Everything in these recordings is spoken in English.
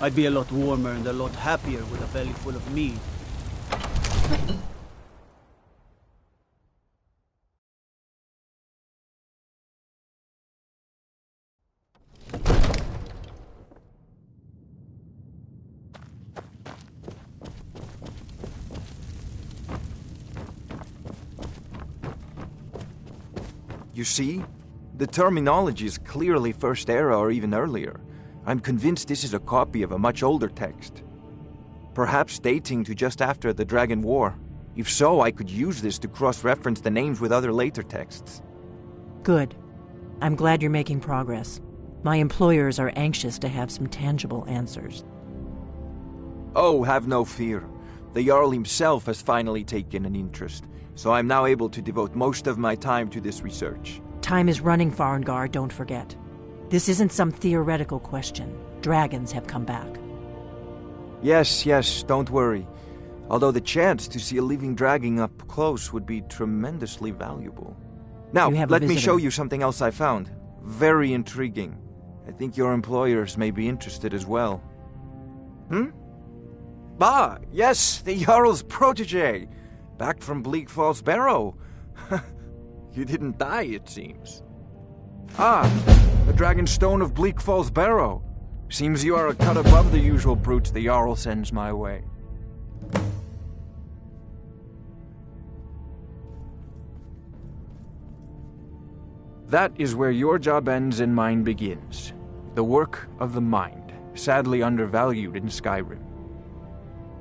I'd be a lot warmer and a lot happier with a belly full of mead. You see? The terminology is clearly First Era or even earlier. I'm convinced this is a copy of a much older text. Perhaps dating to just after the Dragon War. If so, I could use this to cross-reference the names with other later texts. Good. I'm glad you're making progress. My employers are anxious to have some tangible answers. Oh, have no fear. The Jarl himself has finally taken an interest, so I'm now able to devote most of my time to this research. Time is running, Farengar, don't forget. This isn't some theoretical question. Dragons have come back. Yes, don't worry. Although the chance to see a living dragon up close would be tremendously valuable. Now, let me show you something else I found. Very intriguing. I think your employers may be interested as well. Ah, yes, the Jarl's protege. Back from Bleak Falls Barrow. You didn't die, it seems. Ah, the Dragonstone of Bleak Falls Barrow. Seems you are a cut above the usual brutes the Jarl sends my way. That is where your job ends and mine begins. The work of the mind, sadly undervalued in Skyrim.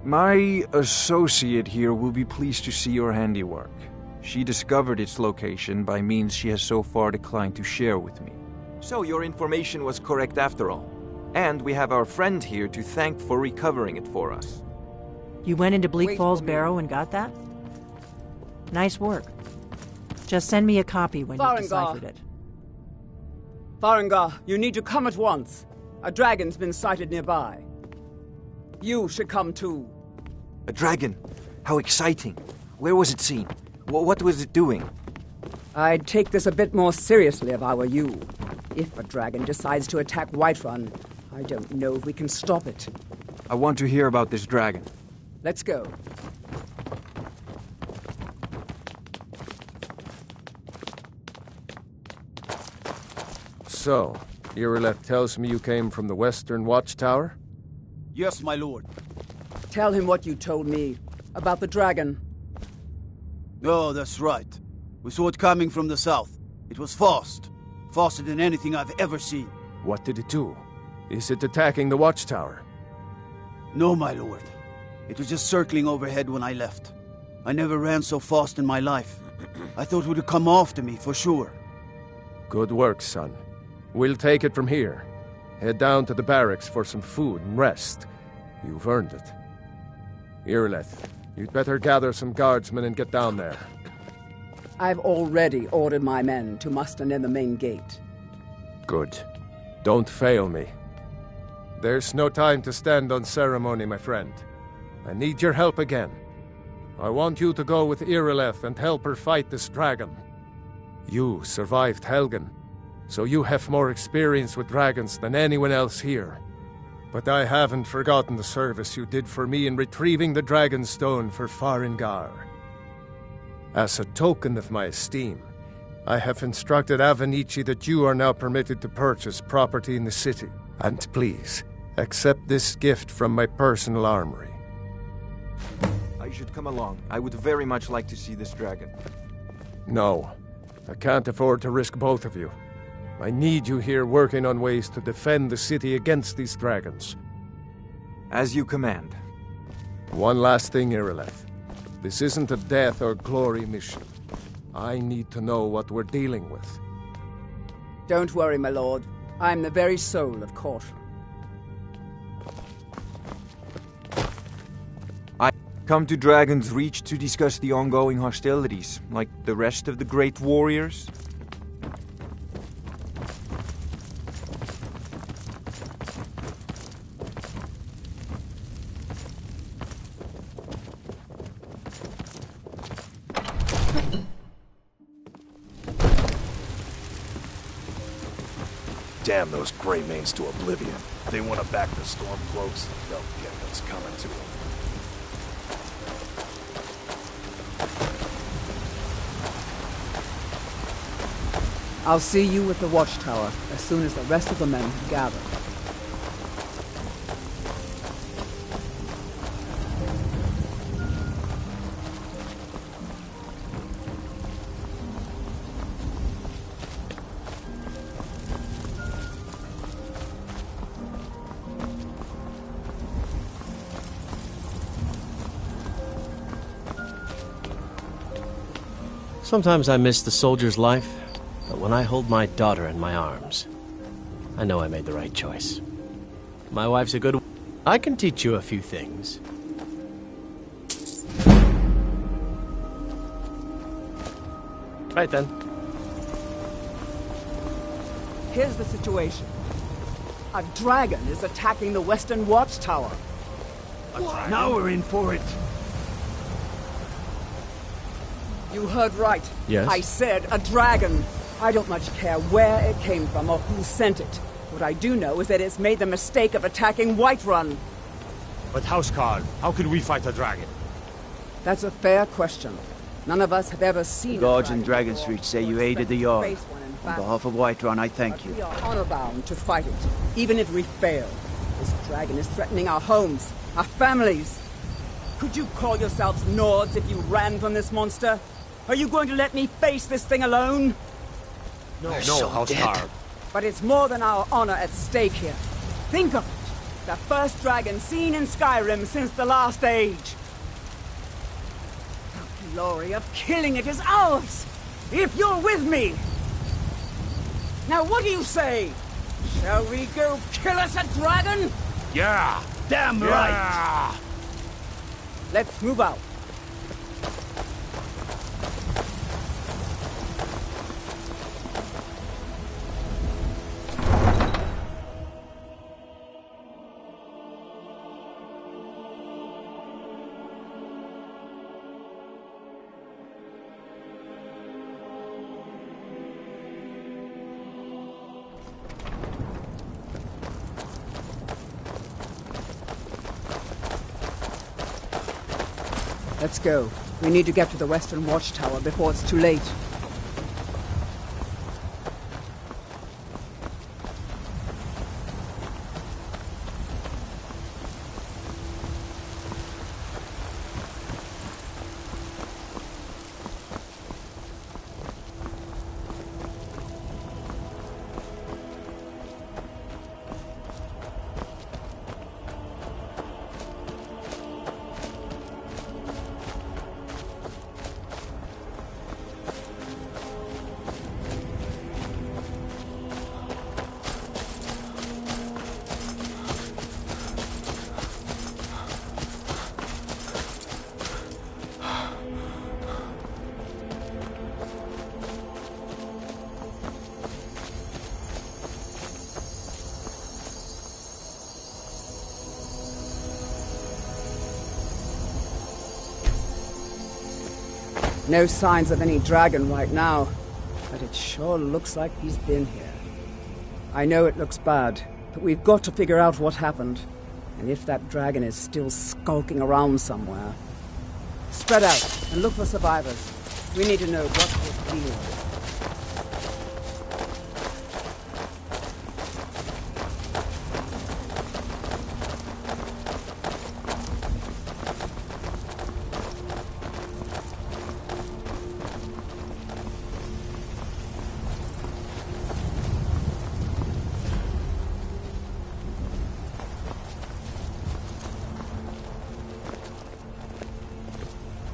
My associate here will be pleased to see your handiwork. She discovered its location by means she has so far declined to share with me. So your information was correct after all. And we have our friend here to thank for recovering it for us. You went into Bleak Falls Barrow and got that? Nice work. Just send me a copy when you've deciphered it. Farengar, you need to come at once. A dragon's been sighted nearby. You should come too. A dragon? How exciting. Where was it seen? What was it doing? I'd take this a bit more seriously if I were you. If a dragon decides to attack Whiterun, I don't know if we can stop it. I want to hear about this dragon. Let's go. So, Irileth tells me you came from the Western Watchtower? Yes, my lord. Tell him what you told me about the dragon. Oh, that's right. We saw it coming from the south. It was fast. Faster than anything I've ever seen. What did it do? Is it attacking the Watchtower? No, my lord. It was just circling overhead when I left. I never ran so fast in my life. I thought it would come after me, for sure. Good work, son. We'll take it from here. Head down to the barracks for some food and rest. You've earned it. Irileth, you'd better gather some guardsmen and get down there. I've already ordered my men to muster near the main gate. Good. Don't fail me. There's no time to stand on ceremony, my friend. I need your help again. I want you to go with Irileth and help her fight this dragon. You survived Helgen, so you have more experience with dragons than anyone else here. But I haven't forgotten the service you did for me in retrieving the Dragonstone for Farengar. As a token of my esteem, I have instructed Avenici that you are now permitted to purchase property in the city. And please, accept this gift from my personal armory. I should come along. I would very much like to see this dragon. No, I can't afford to risk both of you. I need you here working on ways to defend the city against these dragons. As you command. One last thing, Irileth. This isn't a death or glory mission. I need to know what we're dealing with. Don't worry, my lord. I'm the very soul of caution. I come to Dragon's Reach to discuss the ongoing hostilities, like the rest of the great warriors. Damn those Grey Manes to oblivion. If they want to back the Stormcloaks, they'll get what's coming to them. I'll see you at the watchtower as soon as the rest of the men have gathered. Sometimes I miss the soldier's life, but when I hold my daughter in my arms, I know I made the right choice. My wife's a good... I can teach you a few things. Right then. Here's the situation. A dragon is attacking the Western Watchtower. Now we're in for it. You heard right. Yes? I said a dragon. I don't much care where it came from or who sent it. What I do know is that it's made the mistake of attacking Whiterun. But Housecarl, how can we fight a dragon? That's a fair question. None of us have ever seen The guards a in dragon Dragon before. Street say you Or aided the expect to Yard. face one in On battle. behalf of Whiterun, I thank But you. we are honor-bound to fight it, even if we fail. This dragon is threatening our homes, our families. Could you call yourselves Nords if you ran from this monster? Are you going to let me face this thing alone? No, Housecarl. But it's more than our honor at stake here. Think of it. The first dragon seen in Skyrim since the last age. The glory of killing it is ours, if you're with me. Now what do you say? Shall we go kill us a dragon? Yeah! Damn right! Let's move out. Let's go. We need to get to the Western Watchtower before it's too late. No signs of any dragon right now, but it sure looks like he's been here. I know it looks bad, but we've got to figure out what happened, and if that dragon is still skulking around somewhere. Spread out and look for survivors. We need to know what the deal is.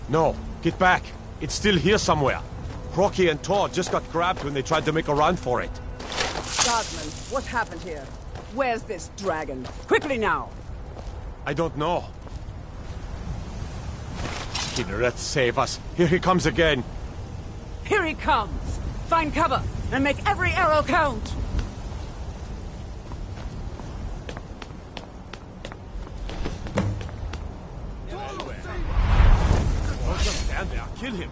No, get back. It's still here somewhere. Crocky and Todd just got grabbed when they tried to make a run for it. Guardsman, what happened here? Where's this dragon? Quickly now! I don't know. Kinneret, save us. Here he comes again. Here he comes! Find cover and make every arrow count! Don't just stand there. Kill him.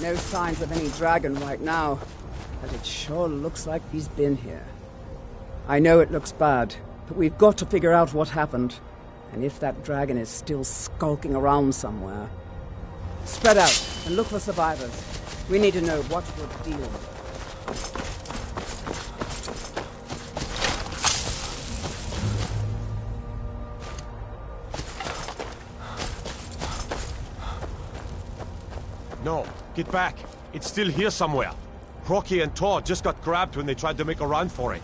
No signs of any dragon right now, but it sure looks like he's been here. I know it looks bad, but we've got to figure out what happened. And if that dragon is still skulking around somewhere. Spread out and look for survivors. We need to know what we're dealing with. No, get back. It's still here somewhere. Crocky and Tor just got grabbed when they tried to make a run for it.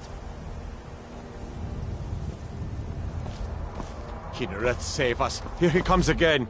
Kinnereth, save us. Here he comes again.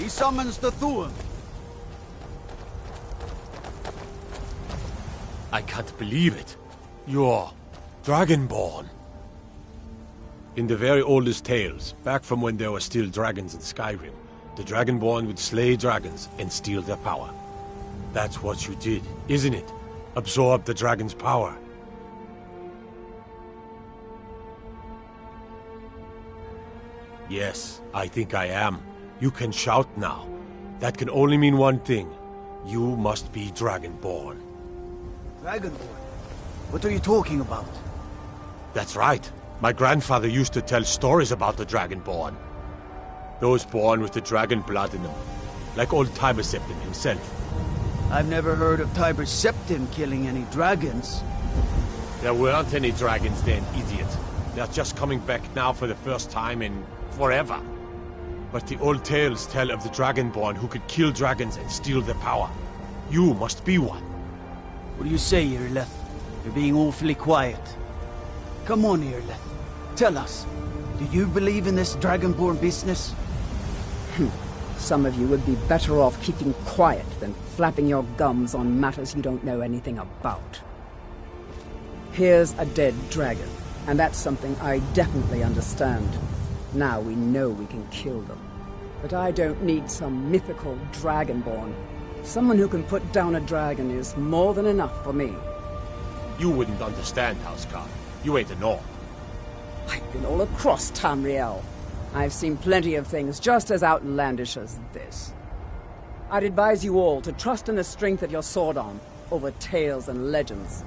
He summons the Thuan. I can't believe it. You're Dragonborn. In the very oldest tales, back from when there were still dragons in Skyrim, the Dragonborn would slay dragons and steal their power. That's what you did, isn't it? Absorb the dragon's power. Yes, I think I am. You can shout now. That can only mean one thing. You must be Dragonborn. Dragonborn? What are you talking about? That's right. My grandfather used to tell stories about the Dragonborn. Those born with the dragon blood in them. Like old Tiber Septim himself. I've never heard of Tiber Septim killing any dragons. There weren't any dragons then, idiot. They're just coming back now for the first time in forever. But the old tales tell of the Dragonborn who could kill dragons and steal their power. You must be one. What do you say, Irileth? You're being awfully quiet. Come on, Irileth. Tell us. Do you believe in this Dragonborn business? Some of you would be better off keeping quiet than flapping your gums on matters you don't know anything about. Here's a dead dragon, and that's something I definitely understand. Now we know we can kill them. But I don't need some mythical Dragonborn. Someone who can put down a dragon is more than enough for me. You wouldn't understand, Housecarl. You ain't a Norn. I've been all across Tamriel. I've seen plenty of things just as outlandish as this. I'd advise you all to trust in the strength of your sword arm over tales and legends.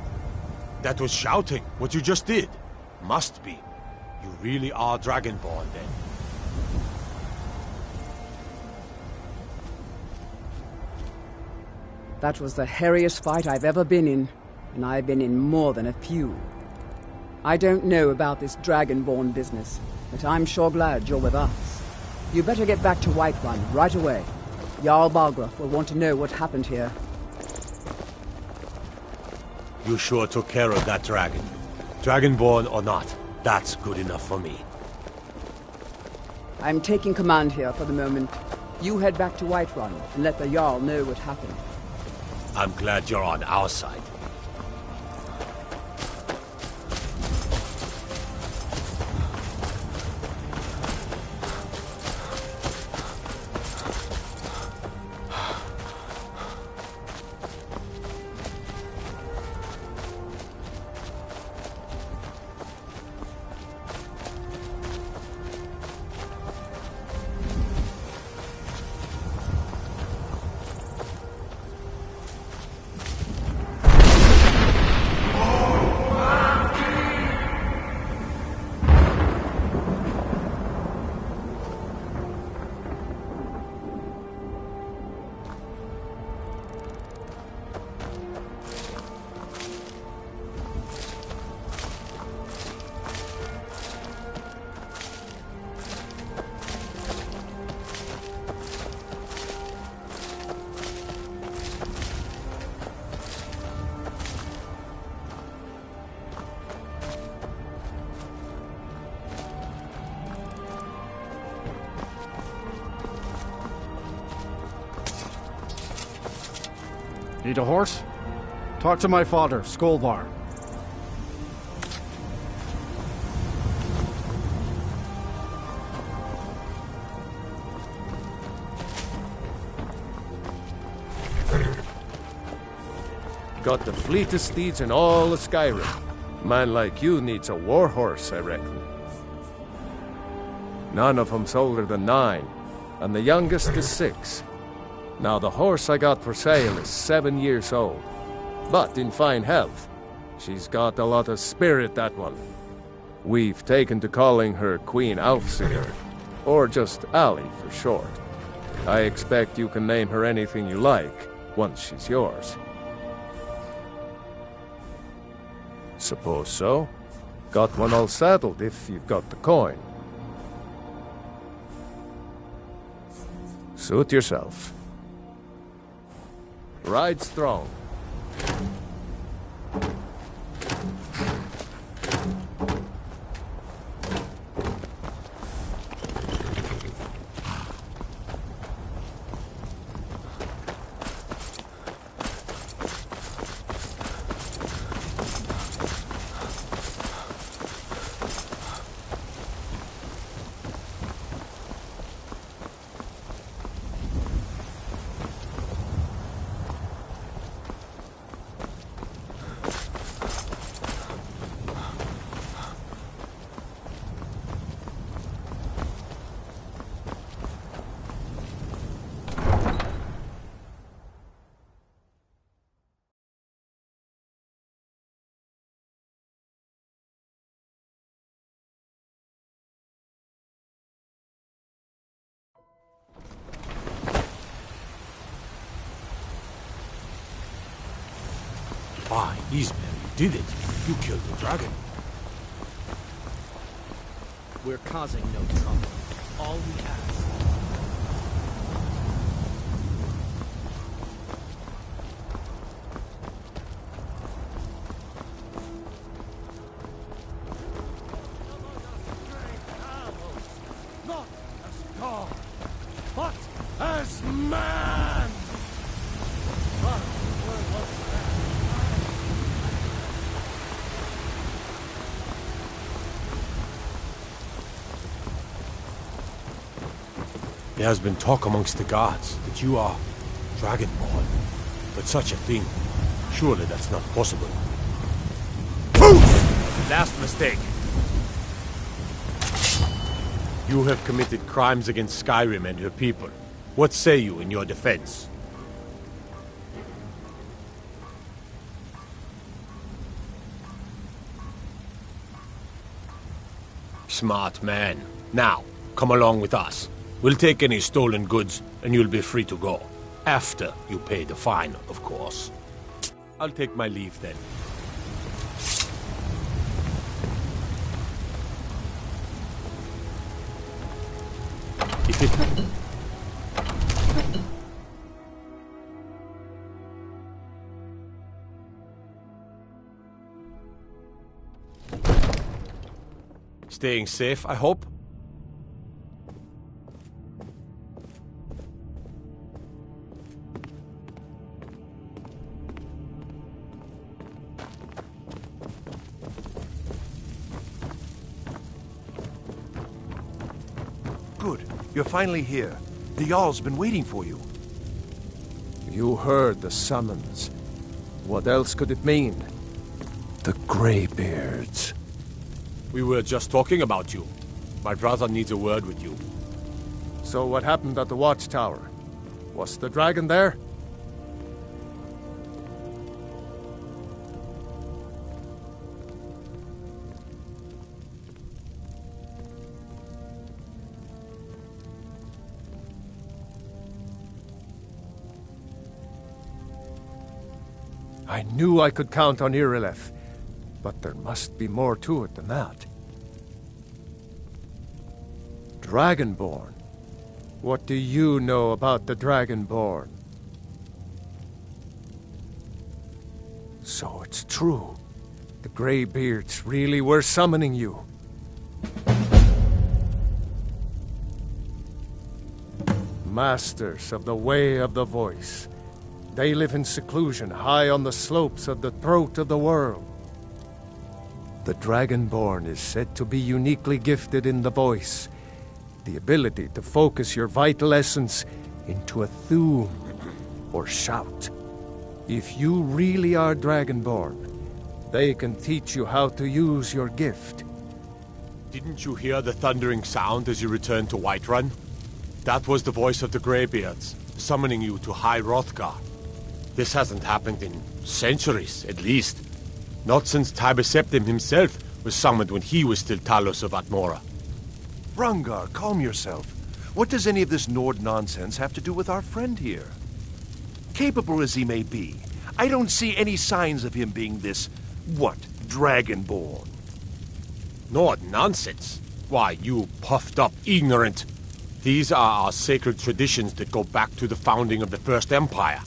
That was shouting, what you just did. Must be. You really are Dragonborn, then. That was the hairiest fight I've ever been in, and I've been in more than a few. I don't know about this Dragonborn business, but I'm sure glad you're with us. You better get back to Whiterun right away. Jarl Balgruuf will want to know what happened here. You sure took care of that dragon. Dragonborn or not, that's good enough for me. I'm taking command here for the moment. You head back to Whiterun and let the Jarl know what happened. I'm glad you're on our side. Need a horse? Talk to my father, Skolvar. Got the fleetest steeds in all of Skyrim. Man like you needs a war horse, I reckon. None of 'em's older than 9, and the youngest is 6. Now the horse I got for sale is 7 years old, but in fine health. She's got a lot of spirit, that one. We've taken to calling her Queen Alfsinger, or just Ali for short. I expect you can name her anything you like, once she's yours. Suppose so. Got one all saddled if you've got the coin. Suit yourself. Ride strong. By Ismail, you did it. You killed the dragon. We're causing no trouble. All we ask. Not as God, but as man! But where was that? There has been talk amongst the gods that you are Dragonborn. But such a thing, surely that's not possible. Last mistake. You have committed crimes against Skyrim and her people. What say you in your defense? Smart man. Now, come along with us. We'll take any stolen goods, and you'll be free to go. After you pay the fine, of course. I'll take my leave then. If it... Staying safe, I hope? Good. You're finally here. The Jarl's been waiting for you. You heard the summons. What else could it mean? The Greybeards. We were just talking about you. My brother needs a word with you. So what happened at the watchtower? Was the dragon there? I knew I could count on Irileth, but there must be more to it than that. Dragonborn? What do you know about the Dragonborn? So it's true. The Greybeards really were summoning you. Masters of the Way of the Voice. They live in seclusion, high on the slopes of the throat of the world. The Dragonborn is said to be uniquely gifted in the voice, the ability to focus your vital essence into a thum, or shout. If you really are Dragonborn, they can teach you how to use your gift. Didn't you hear the thundering sound as you returned to Whiterun? That was the voice of the Greybeards, summoning you to High Hrothgar. This hasn't happened in centuries, at least. Not since Tiber Septim himself was summoned when he was still Talos of Atmora. Hrongar, calm yourself. What does any of this Nord nonsense have to do with our friend here? Capable as he may be, I don't see any signs of him being this, Dragonborn. Nord nonsense? Why, you puffed up ignorant. These are our sacred traditions that go back to the founding of the First Empire.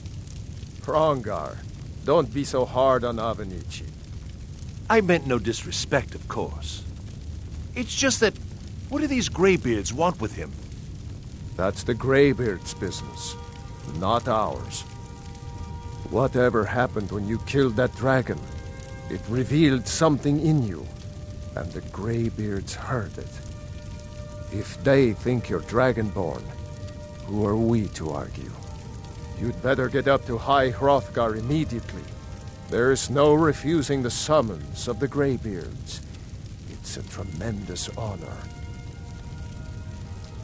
Hrongar, don't be so hard on Avenici. I meant no disrespect, of course. It's just that, what do these Greybeards want with him? That's the Greybeards' business, not ours. Whatever happened when you killed that dragon, it revealed something in you, and the Greybeards heard it. If they think you're Dragonborn, who are we to argue? You'd better get up to High Hrothgar immediately. There's no refusing the summons of the Greybeards. It's a tremendous honor.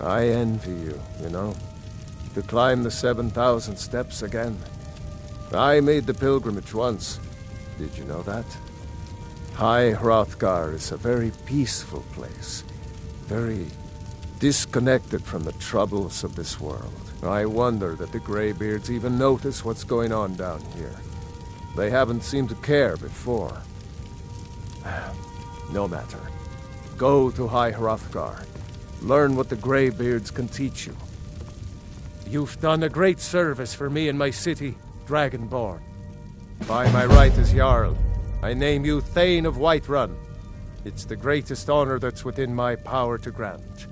I envy you, you know, to climb the 7,000 steps again. I made the pilgrimage once. Did you know that? High Hrothgar is a very peaceful place. Very disconnected from the troubles of this world. I wonder that the Greybeards even notice what's going on down here. They haven't seemed to care before. No matter. Go to High Hrothgar. Learn what the Greybeards can teach you. You've done a great service for me and my city, Dragonborn. By my right as Jarl, I name you Thane of Whiterun. It's the greatest honor that's within my power to grant.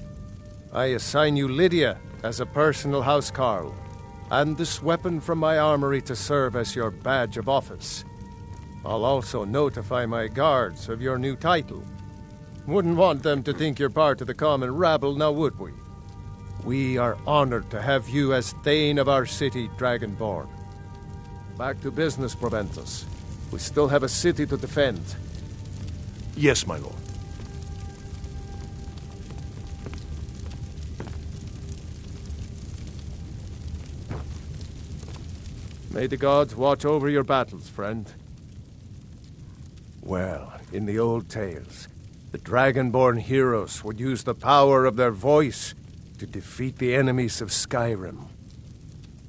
I assign you Lydia as a personal housecarl, and this weapon from my armory to serve as your badge of office. I'll also notify my guards of your new title. Wouldn't want them to think you're part of the common rabble, now would we? We are honored to have you as Thane of our city, Dragonborn. Back to business, Proventus. We still have a city to defend. Yes, my lord. May the gods watch over your battles, friend. Well, in the old tales, The Dragonborn heroes would use the power of their voice to defeat the enemies of Skyrim.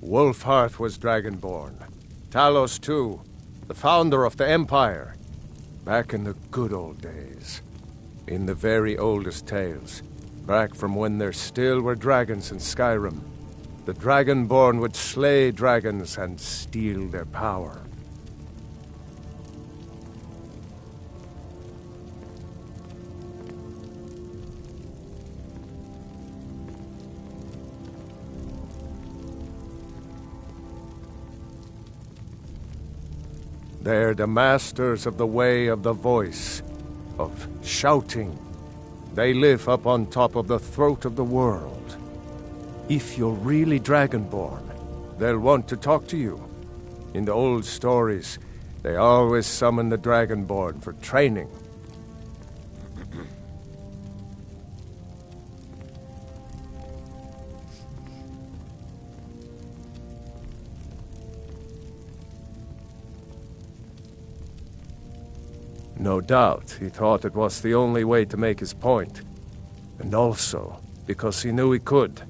Wolfhearth was Dragonborn. Talos too, the founder of the Empire. Back in the good old days. In the very oldest tales. Back from when there still were dragons in Skyrim. The Dragonborn would slay dragons and steal their power. They're the masters of the way of the voice, of shouting. They live up on top of the throat of the world. If you're really Dragonborn, they'll want to talk to you. In the old stories, they always summon the Dragonborn for training. No doubt, he thought it was the only way to make his point. And also, because he knew he could.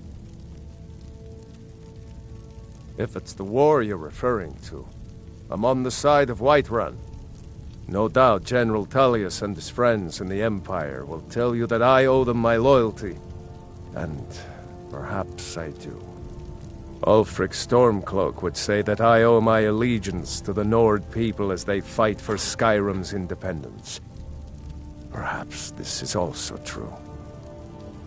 If it's the war you're referring to, I'm on the side of Whiterun. No doubt General Tullius and his friends in the Empire will tell you that I owe them my loyalty. And perhaps I do. Ulfric Stormcloak would say that I owe my allegiance to the Nord people as they fight for Skyrim's independence. Perhaps this is also true.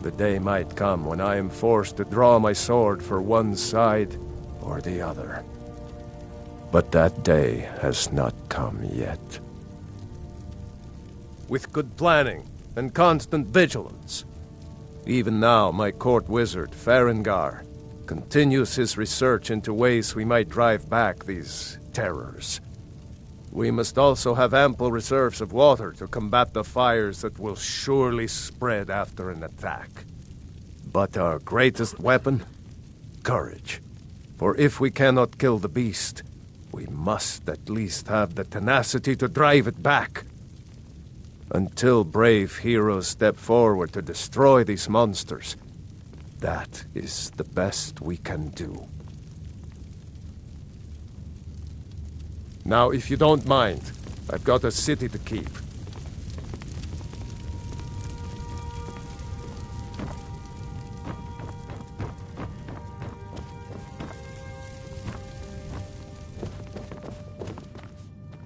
The day might come when I am forced to draw my sword for one side or the other. But that day has not come yet. With good planning and constant vigilance. Even now, my court wizard, Farengar, continues his research into ways we might drive back these terrors. We must also have ample reserves of water to combat the fires that will surely spread after an attack. But our greatest weapon? Courage. For if we cannot kill the beast, we must at least have the tenacity to drive it back. Until brave heroes step forward to destroy these monsters, that is the best we can do. Now, if you don't mind, I've got a city to keep.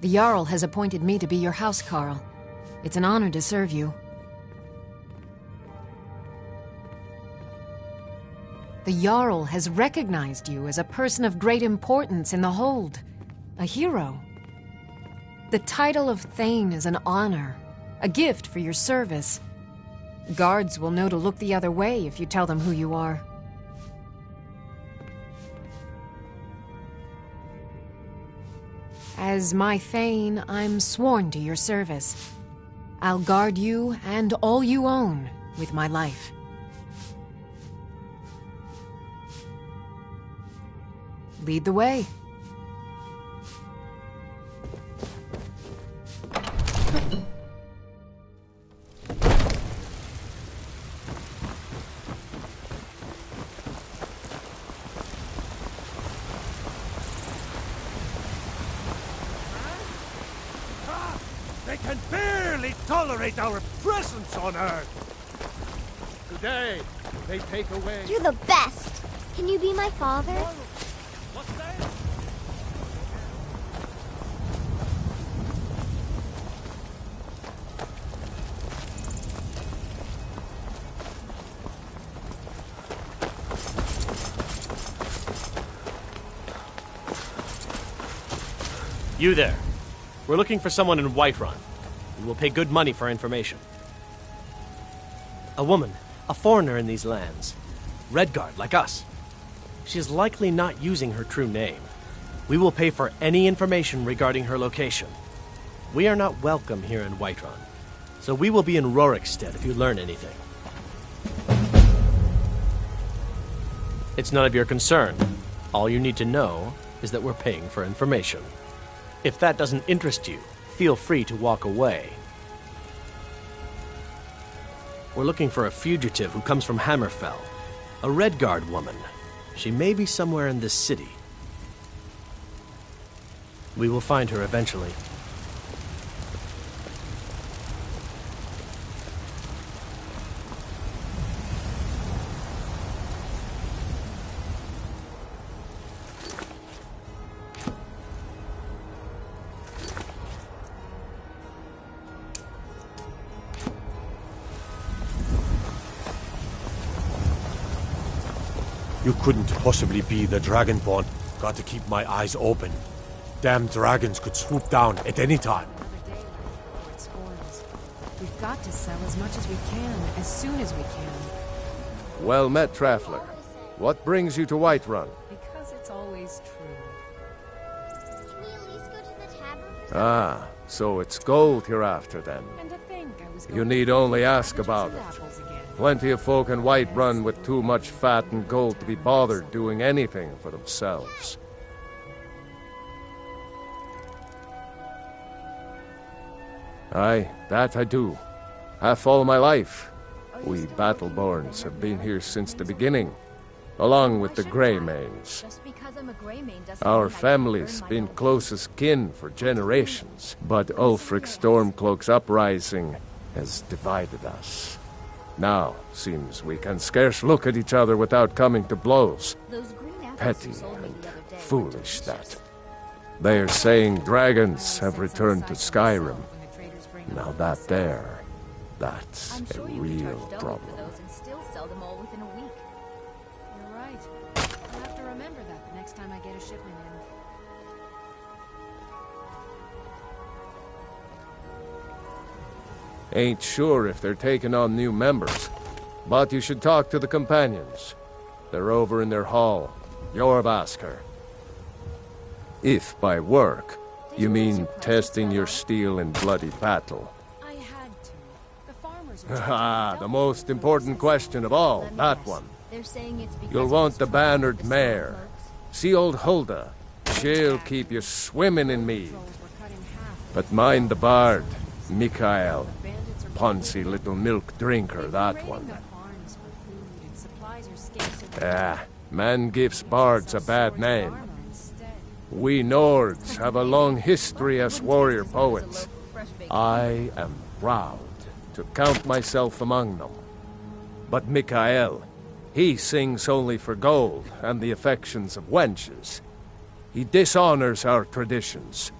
The Jarl has appointed me to be your housecarl. It's an honor to serve you. The Jarl has recognized you as a person of great importance in the Hold. A hero. The title of Thane is an honor, a gift for your service. Guards will know to look the other way if you tell them who you are. As my Thane, I'm sworn to your service. I'll guard you and all you own with my life. Lead the way. They can barely tolerate our presence on Earth. Today, they take away... You're the best. Can you be my father? What's that? You there. We're looking for someone in Whiterun. We will pay good money for information. A woman, a foreigner in these lands. Redguard, like us. She is likely not using her true name. We will pay for any information regarding her location. We are not welcome here in Whiterun, so we will be in Rorikstead if you learn anything. It's none of your concern. All you need to know is that we're paying for information. If that doesn't interest you, feel free to walk away. We're looking for a fugitive who comes from Hammerfell. A Redguard woman. She may be somewhere in this city. We will find her eventually. You couldn't possibly be the Dragonborn. Got to keep my eyes open. Damn dragons could swoop down at any time. Another day before it spawns. We've got to sell as much as we can, as soon as we can. Well met, Traveler. What brings you to Whiterun? Because it's always true. Can we at least go to the tavern for Ah, so it's gold you're after then. And to think I was You going need to only ask hundreds about of it. apples again. Plenty of folk in Whiterun with too much fat and gold to be bothered doing anything for themselves. Aye, that I do. Half all my life. We Battleborns have been here since the beginning, along with the Greymanes. Just because I'm a Greymane doesn't Our mean I can't family's earn my been own. closest kin for generations, but Ulfric Stormcloak's uprising has divided us. Now, seems we can scarce look at each other without coming to blows. Those green apples Petty you sold me and the other day were foolish, delicious. that. They are saying dragons have returned to Skyrim. Now that there, that's I'm a sure you could real charge double problem. for those and still sell them all within a week. You're right. I'll have to remember that the next time I get a shipment in. Ain't sure if they're taking on new members, but you should talk to the companions. They're over in their hall. Jorvaskr. If by work, you mean testing your steel in bloody battle. I had to. The farmers were Ah, the most important question of all, Let me that guess. one. They're saying it's because You'll of want this the trouble with bannered the mare. Stormcloaks. See old Hulda. She'll keep you swimming in mead. trolls were cut in half. But mind the bard, Mikael. Bandits are Poncy little milk drinker, They've been that raiding one. the farms for food, and supplies are scarce every Ah, day. man gives bards a Sell bad swords and name. armor instead. We Nords have a long history as warrior poets. I am proud to count myself among them. But Mikael, he sings only for gold and the affections of wenches. He dishonors our traditions.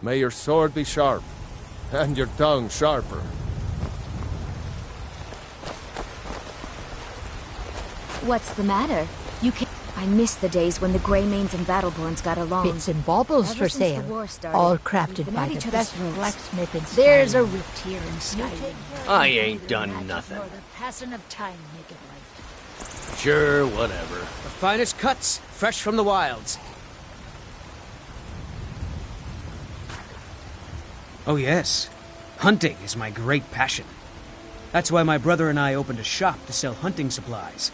May your sword be sharp, and your tongue sharper. What's the matter? You can I miss the days when the Greymanes and Battleborns got along. Bits and baubles Ever for since the sale, war started, all we've crafted been by at the each other's best throats. blacksmith in Skyrim. There's a rift here in Skyrim. I ain't done nothing. The passing of time make it right. Sure, whatever. The finest cuts, fresh from the wilds. Oh yes, hunting is my great passion. That's why my brother and I opened a shop to sell hunting supplies.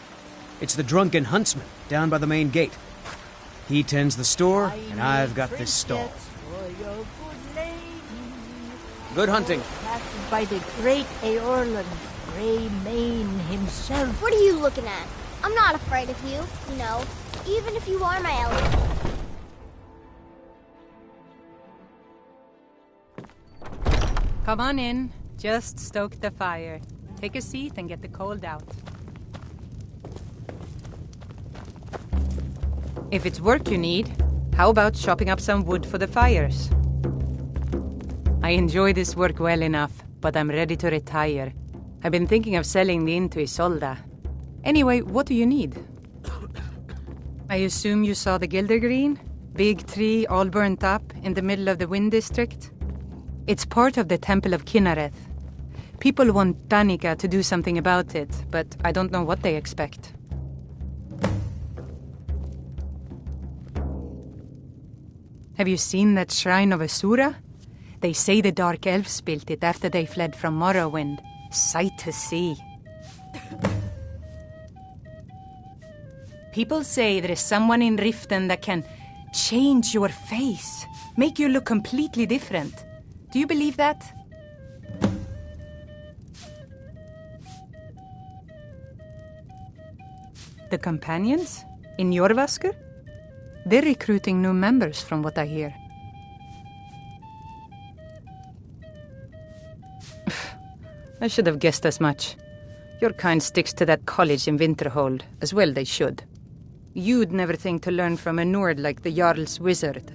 It's the Drunken Huntsman, down by the main gate. He tends the store, and I've got this stall. Good hunting. Crafted by the great Eorlund, Greymane himself. What are you looking at? I'm not afraid of you, no. Even if you are my ally. Come on in. Just stoke the fire. Take a seat and get the cold out. If it's work you need, how about chopping up some wood for the fires? I enjoy this work well enough, but I'm ready to retire. I've been thinking of selling the inn to Isolda. Anyway, what do you need? I assume you saw the Gildergreen? Big tree all burnt up in the middle of the Wind District? It's part of the Temple of Kinnareth. People want Danica to do something about it, but I don't know what they expect. Have you seen that shrine of Asura? They say the Dark Elves built it after they fled from Morrowind. Sight to see. People say there is someone in Riften that can change your face, make you look completely different. Do you believe that? The companions? In Jorvaskr? They're recruiting new members from what I hear. I should have guessed as much. Your kind sticks to that college in Winterhold, as well they should. You'd never think to learn from a Nord like the Jarl's wizard.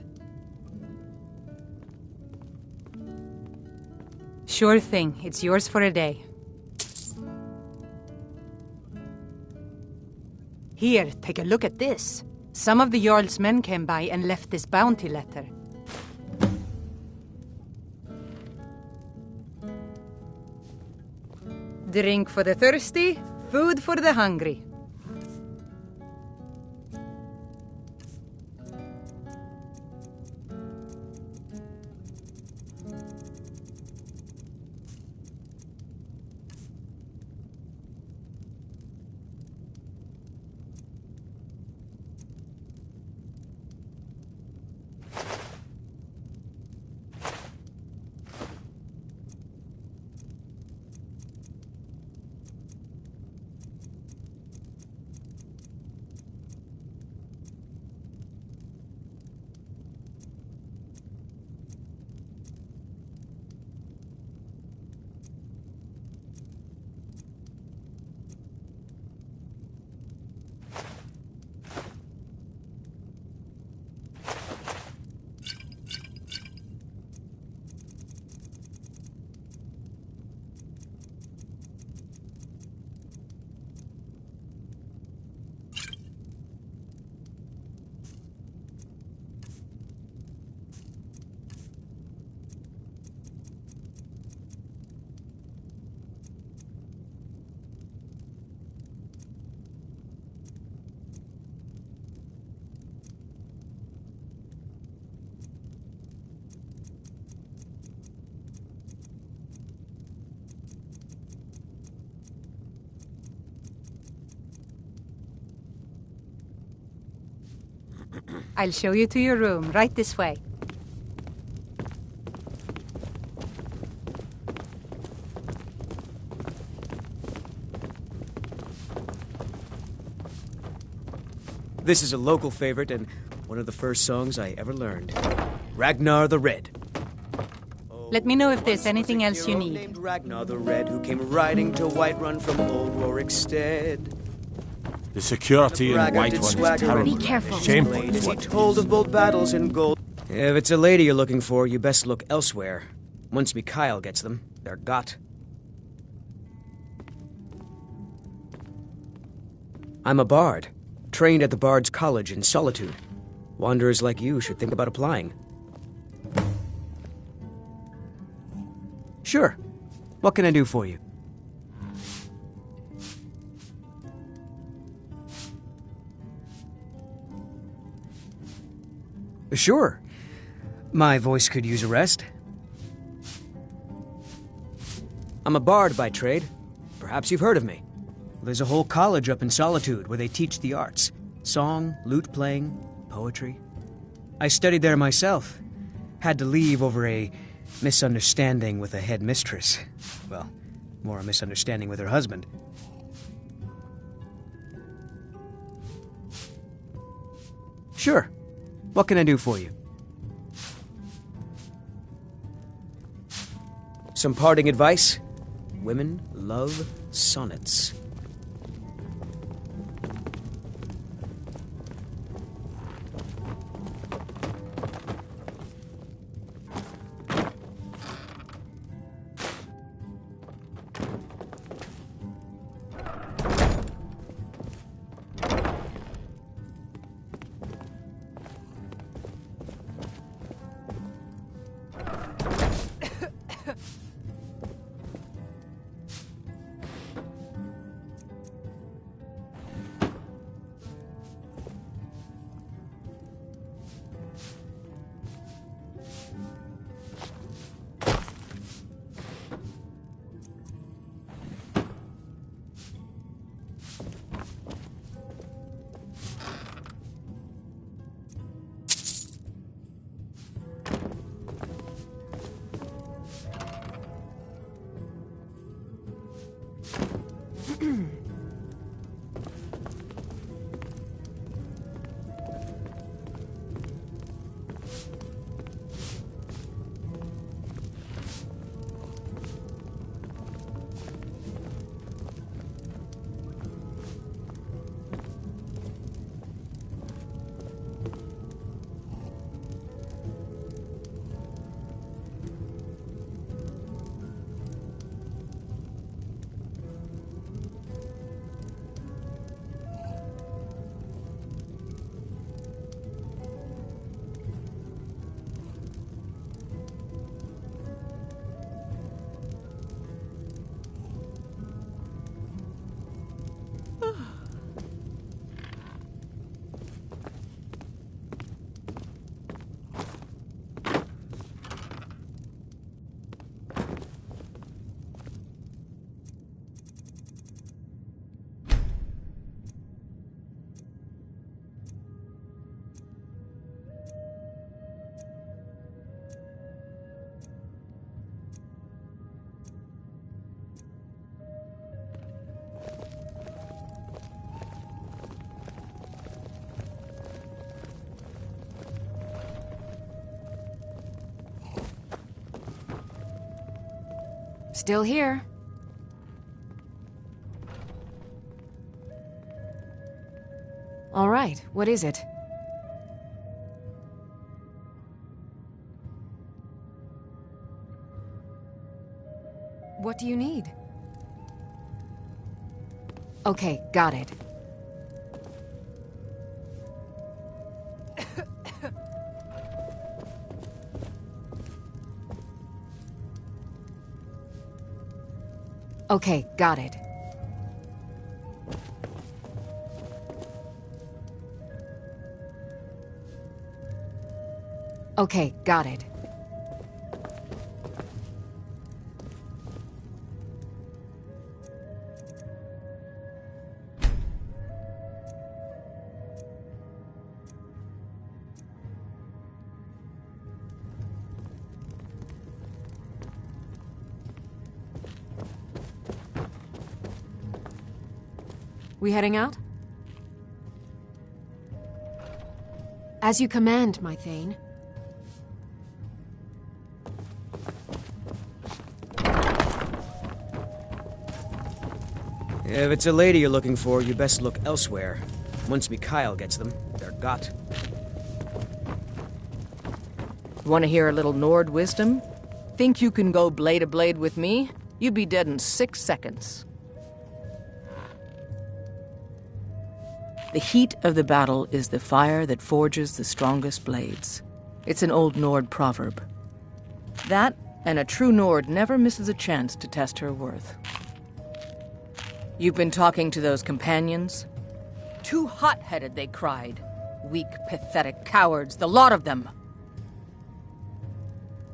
Sure thing, it's yours for a day. Here, take a look at this. Some of the Jarl's men came by and left this bounty letter. Drink for the thirsty, food for the hungry. I'll show you to your room, right this way. This is a local favorite and one of the first songs I ever learned. Ragnar the Red. Let me know if there's anything else you need. Named Ragnar the Red, who came riding to Whiterun from old Rorikstead. The security in Whiterun is terrible. Be careful. Shameful is As he what told of bold battles in gold. If it's a lady you're looking for, you best look elsewhere. Once Mikhail gets them, they're got. I'm a bard, trained at the Bard's College in Solitude. Wanderers like you should think about applying. Sure. What can I do for you? Sure. My voice could use a rest. I'm a bard by trade. Perhaps you've heard of me. There's a whole college up in Solitude where they teach the arts. Song, lute playing, poetry. I studied there myself. Had to leave over a misunderstanding with a head mistress. Well, more a misunderstanding with her husband. Sure. What can I do for you? Some parting advice? Women love sonnets. Still here. All right, what is it? What do you need? Okay, got it. Okay, got it. Okay, got it. We heading out? As you command, my Thane. If it's a lady you're looking for, you best look elsewhere. Once Mikhail gets them, they're got. Want to hear a little Nord wisdom? Think you can go blade to blade with me? You'd be dead in 6 seconds. The heat of the battle is the fire that forges the strongest blades. It's an old Nord proverb. That, and a true Nord never misses a chance to test her worth. You've been talking to those companions? Too hot-headed, they cried. Weak, pathetic cowards, the lot of them.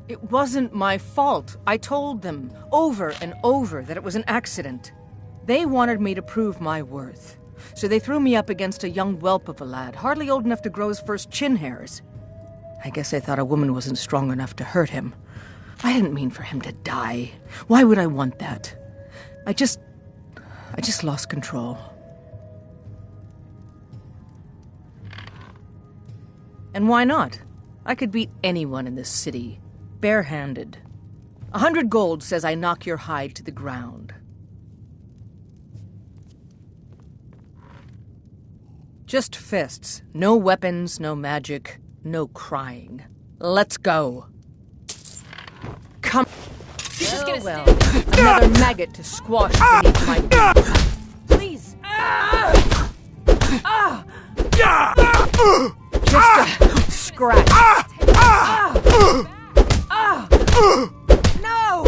It wasn't my fault. I told them, over and over, that it was an accident. They wanted me to prove my worth. So they threw me up against a young whelp of a lad, hardly old enough to grow his first chin hairs. I guess they thought a woman wasn't strong enough to hurt him. I didn't mean for him to die. Why would I want that? I just lost control. And why not? I could beat anyone in this city, barehanded. 100 gold says I knock your hide to the ground. Just fists. No weapons, no magic, no crying. Let's go. Come. Well, another maggot to squash beneath my feet. Please. Just a scratch. No!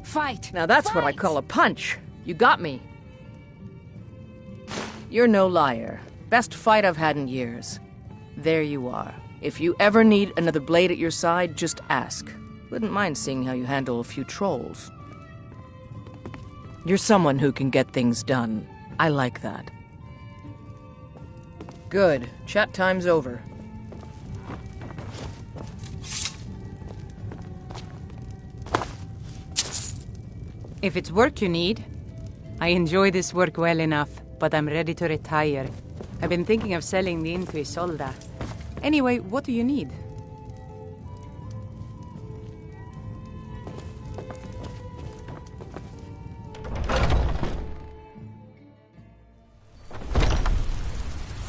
Fight! Now that's what I call a punch. You got me. You're no liar. Best fight I've had in years. There you are. If you ever need another blade at your side, just ask. Wouldn't mind seeing how you handle a few trolls. You're someone who can get things done. I like that. Good. Chat time's over. If it's work you need, I enjoy this work well enough, but I'm ready to retire. I've been thinking of selling the inn to Isolda. Anyway, what do you need?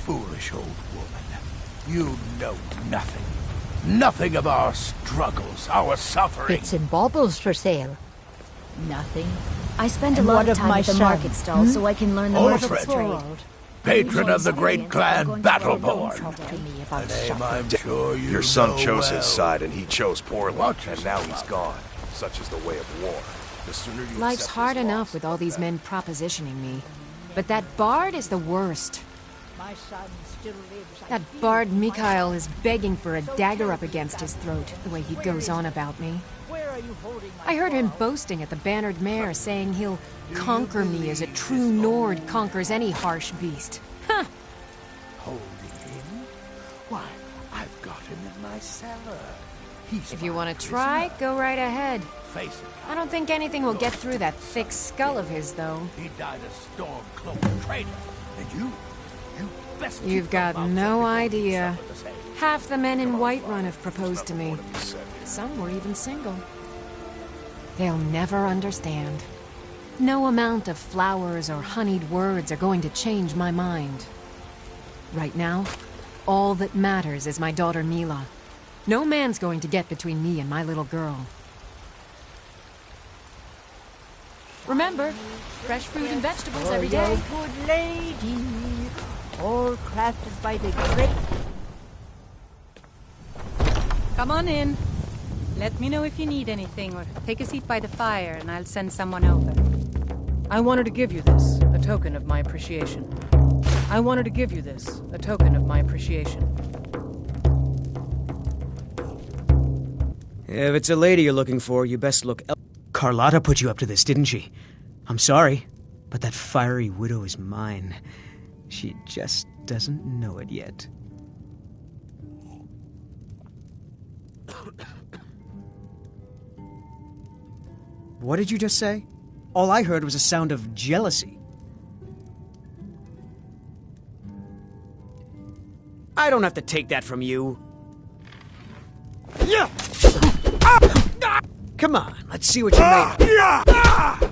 Foolish old woman. You know nothing. Nothing of our struggles, our suffering. Bits and baubles for sale. Nothing. I spend a And lot what of time my at the son? market stall so I can learn the market's Aldred, trade. patron of the great clan Battleborn. To me A about name I'm sure you Your son know chose well. his side, and he chose poorly. Watch And now he's gone. Such is the way of war. The sooner you Life's accept hard his enough loss, with all the these better. men propositioning me. But that bard is the worst. My son still lives. That bard Mikhail is begging for a dagger up against his throat, the way he goes on about me. Where are you holding I heard him boasting at the Bannered Mare, saying he'll conquer me as a true Nord conquers any harsh beast. Huh. Holding him? Why, I've got him in my cellar. He's If you my want to try, prisoner. go right ahead. Face it, I don't think anything will get through that thick skull of his, though. he died a storm-cloaked traitor. And you best You've got no idea. Half the men in Whiterun have proposed to me. Some were even single. They'll never understand. No amount of flowers or honeyed words are going to change my mind. Right now, all that matters is my daughter Mila. No man's going to get between me and my little girl. Remember, fresh fruit and vegetables every day. Good lady, all crafted by the great... Come on in. Let me know if you need anything, or take a seat by the fire and I'll send someone over. I wanted to give you this, a token of my appreciation. I wanted to give you this, a token of my appreciation. If it's a lady you're looking for, you best look Carlotta put you up to this, didn't she? I'm sorry, but that fiery widow is mine. She just doesn't know it yet. What did you just say? All I heard was a sound of jealousy. I don't have to take that from you. Yeah! Come on, let's see what you're made of.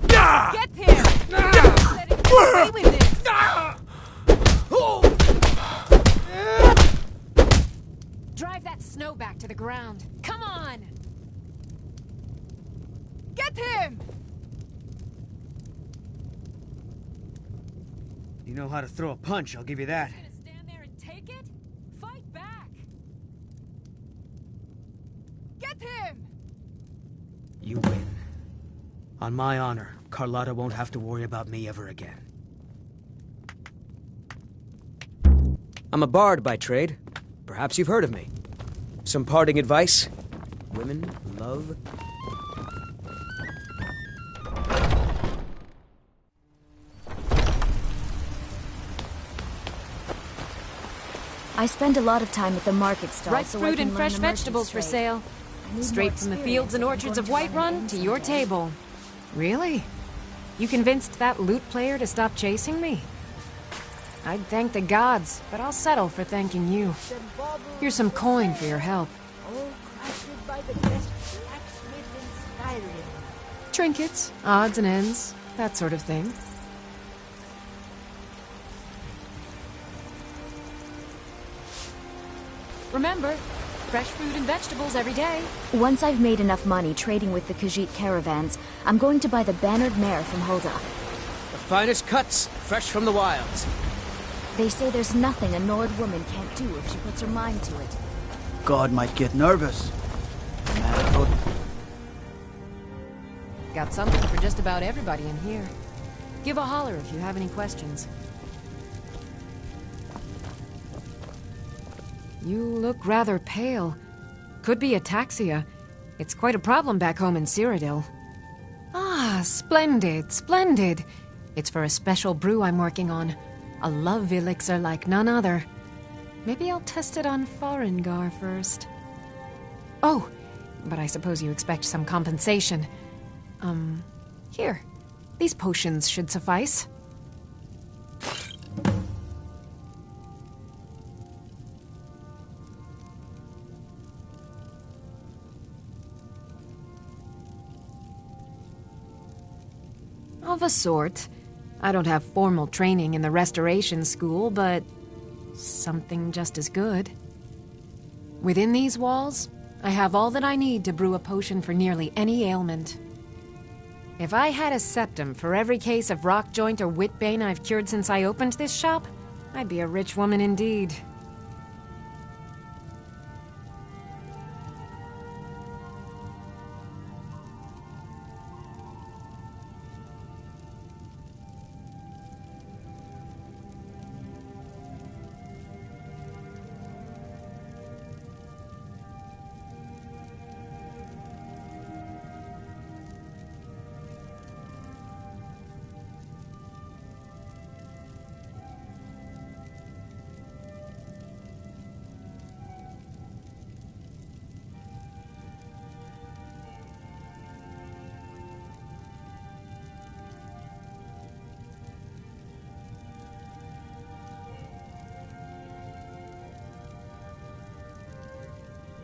Get him! Let him get away with this! Drive that snow back to the ground. Come on! Get him! You know how to throw a punch, I'll give you that. Gonna stand there and take it? Fight back! Get him! You win. On my honor, Carlotta won't have to worry about me ever again. I'm a bard by trade. Perhaps you've heard of me. Some parting advice? Women love... I spend a lot of time at the market stall, Ripe so I fruit can and learn fresh the merchant's vegetables for trade. sale. I need Straight more from the experience fields and if I'm orchards of going to run Whiterun in to your someday. table. Really? You convinced that lute player to stop chasing me? I'd thank the gods, but I'll settle for thanking you. Here's some coin for your help. All crafted by the best blacksmith in Skyrim. Trinkets, odds and ends, that sort of thing. Remember, fresh fruit and vegetables every day. Once I've made enough money trading with the Khajiit caravans, I'm going to buy the bannered mare from Hulda. The finest cuts, fresh from the wilds. They say there's nothing a Nord woman can't do if she puts her mind to it. God might get nervous. Man, but Got something for just about everybody in here. Give a holler if you have any questions. You look rather pale. Could be ataxia. It's quite a problem back home in Cyrodiil. Ah, splendid, splendid. It's for a special brew I'm working on. A love elixir like none other. Maybe I'll test it on Farengar first. Oh, but I suppose you expect some compensation. Here. These potions should suffice. Of a sort. I don't have formal training in the Restoration School, but something just as good. Within these walls, I have all that I need to brew a potion for nearly any ailment. If I had a septum for every case of rock joint or whitbane I've cured since I opened this shop, I'd be a rich woman indeed.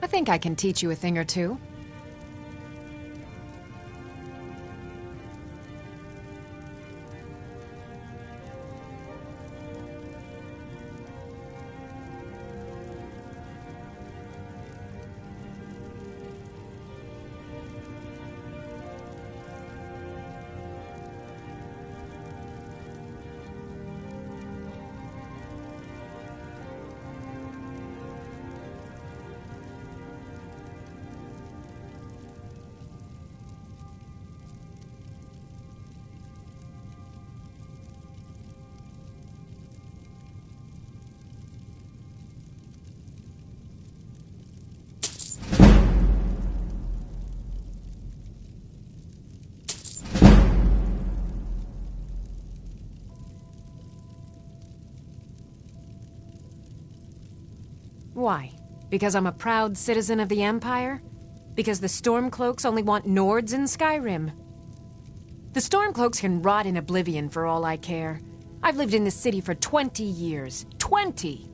I think I can teach you a thing or two. Why? Because I'm a proud citizen of the Empire? Because the Stormcloaks only want Nords in Skyrim? The Stormcloaks can rot in oblivion for all I care. I've lived in this city for 20 years. 20!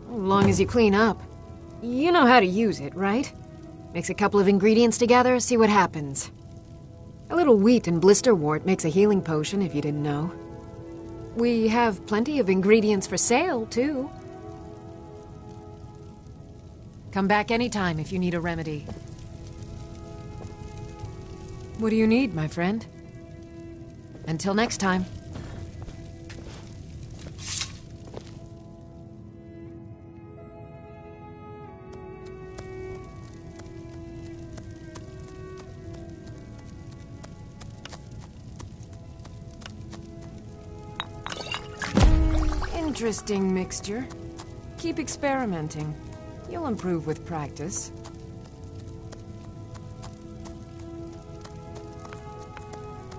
As long as you clean up. You know how to use it, right? Mix a couple of ingredients together, see what happens. A little wheat and blisterwort makes a healing potion, if you didn't know. We have plenty of ingredients for sale, too. Come back anytime if you need a remedy. What do you need, my friend? Until next time. Interesting mixture. Keep experimenting. You'll improve with practice.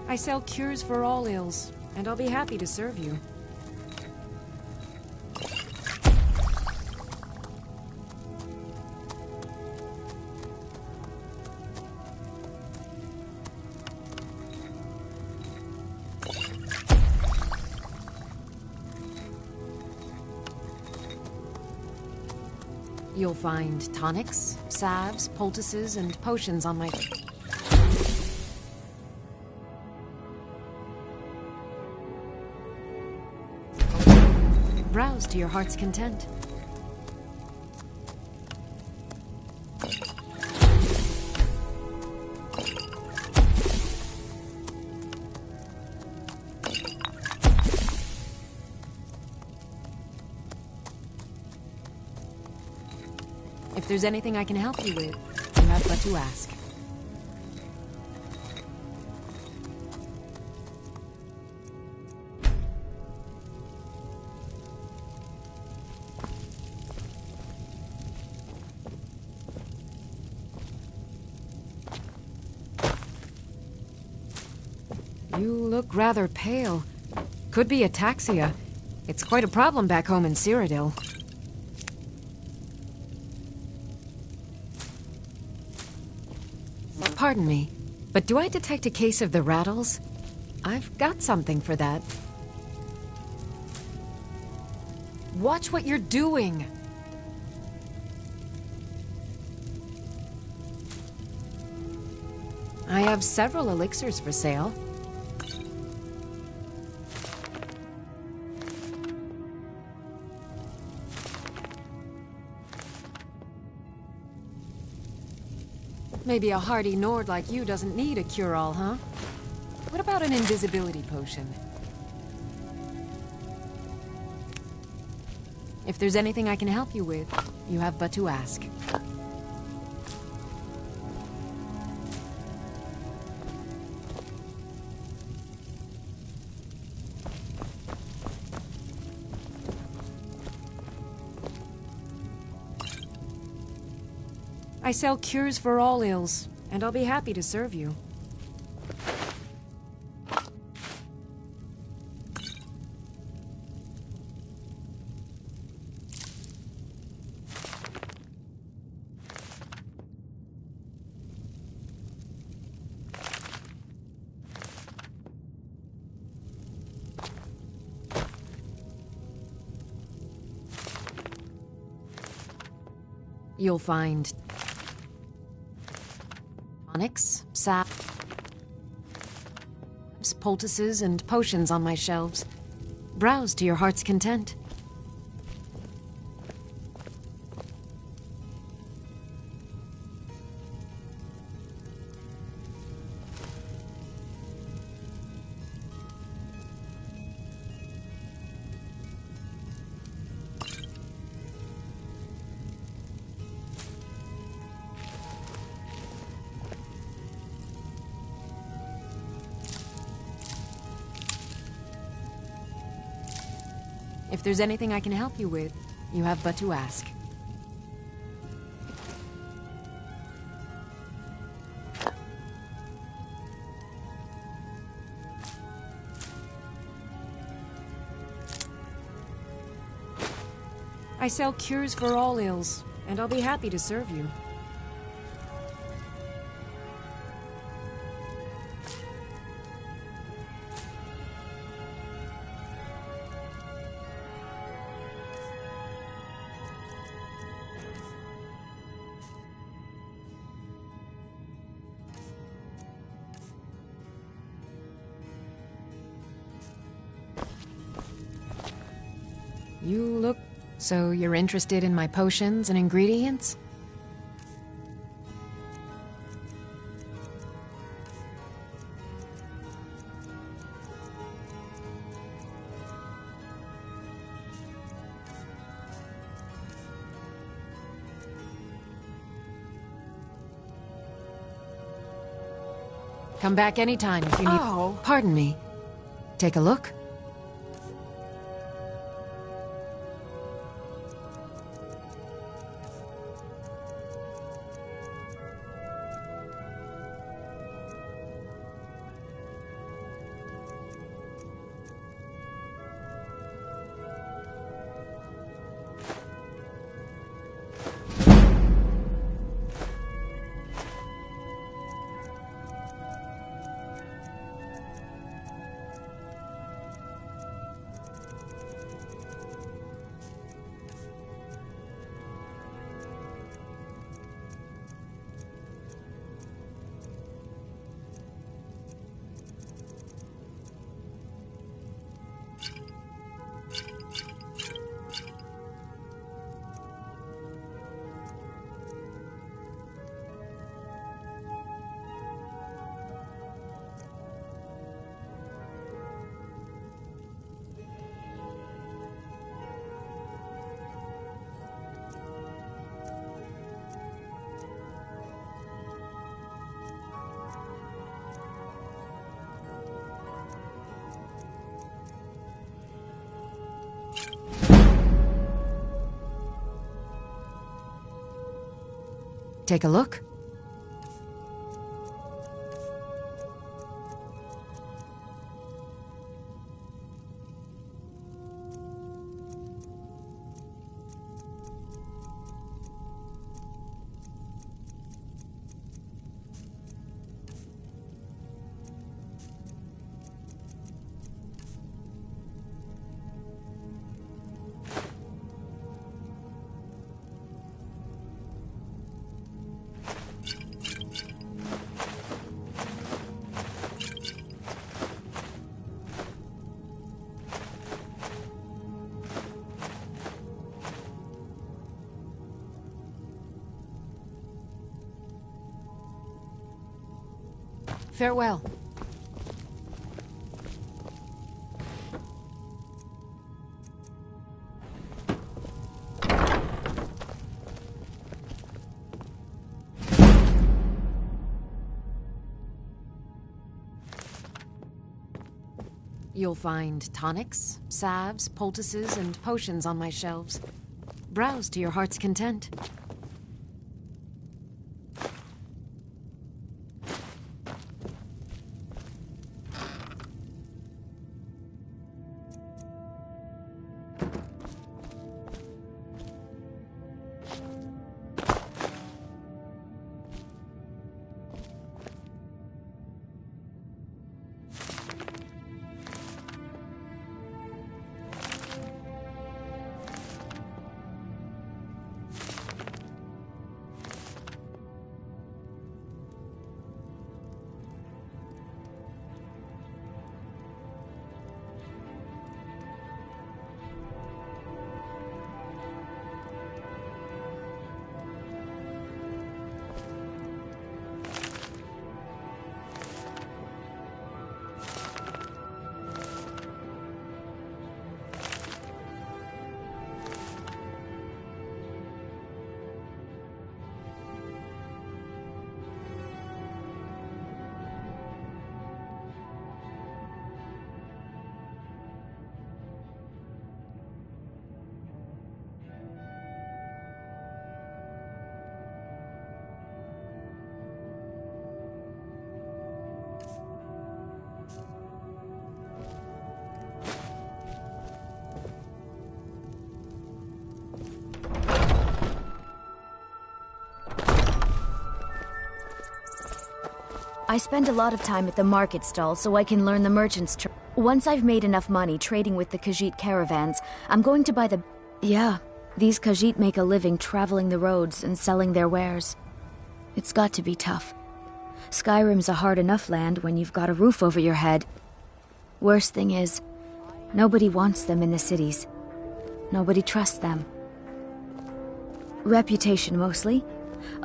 I sell cures for all ills, and I'll be happy to serve you. You'll find tonics, salves, poultices, and potions on my... Browse to your heart's content. If there's anything I can help you with, you have but to ask. You look rather pale. Could be ataxia. It's quite a problem back home in Cyrodiil. Pardon me, but do I detect a case of the rattles? I've got something for that. Watch what you're doing! I have several elixirs for sale. Maybe a hardy Nord like you doesn't need a cure-all, huh? What about an invisibility potion? If there's anything I can help you with, you have but to ask. I sell cures for all ills, and I'll be happy to serve you. You'll find tonics, sap, poultices, and potions on my shelves. Browse to your heart's content. If there's anything I can help you with, you have but to ask. I sell cures for all ills, and I'll be happy to serve you. You look... So you're interested in my potions and ingredients? Come back anytime if you need... Oh. Pardon me. Take a look. Take a look. Farewell. You'll find tonics, salves, poultices, and potions on my shelves. Browse to your heart's content. I spend a lot of time at the market stall so I can learn the merchants' trade. Once I've made enough money trading with the Khajiit caravans, I'm going to buy the... Yeah, these Khajiit make a living traveling the roads and selling their wares. It's got to be tough. Skyrim's a hard enough land when you've got a roof over your head. Worst thing is, nobody wants them in the cities. Nobody trusts them. Reputation, mostly.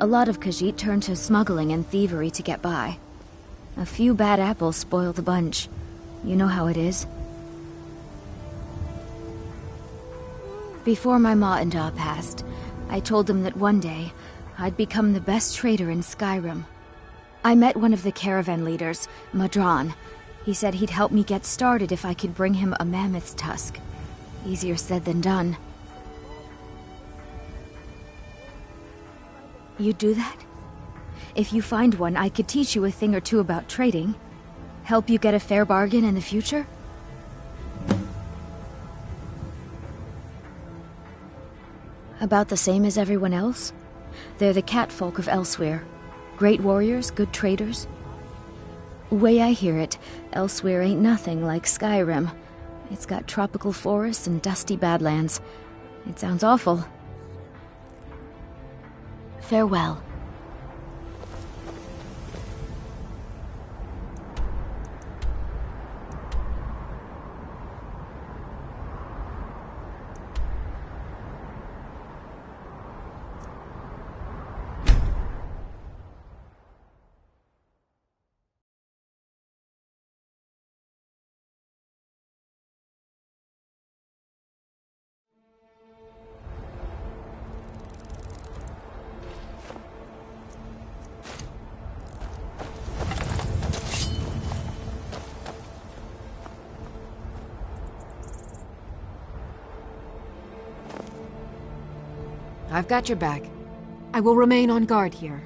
A lot of Khajiit turn to smuggling and thievery to get by. A few bad apples spoil the bunch. You know how it is. Before my ma and Da passed, I told them that one day, I'd become the best trader in Skyrim. I met one of the caravan leaders, Madron. He said he'd help me get started if I could bring him a mammoth's tusk. Easier said than done. You'd do that? If you find one, I could teach you a thing or two about trading. Help you get a fair bargain in the future? About the same as everyone else? They're the catfolk of Elsewhere. Great warriors, good traders. Way I hear it, Elsewhere ain't nothing like Skyrim. It's got tropical forests and dusty badlands. It sounds awful. Farewell. I've got your back. I will remain on guard here.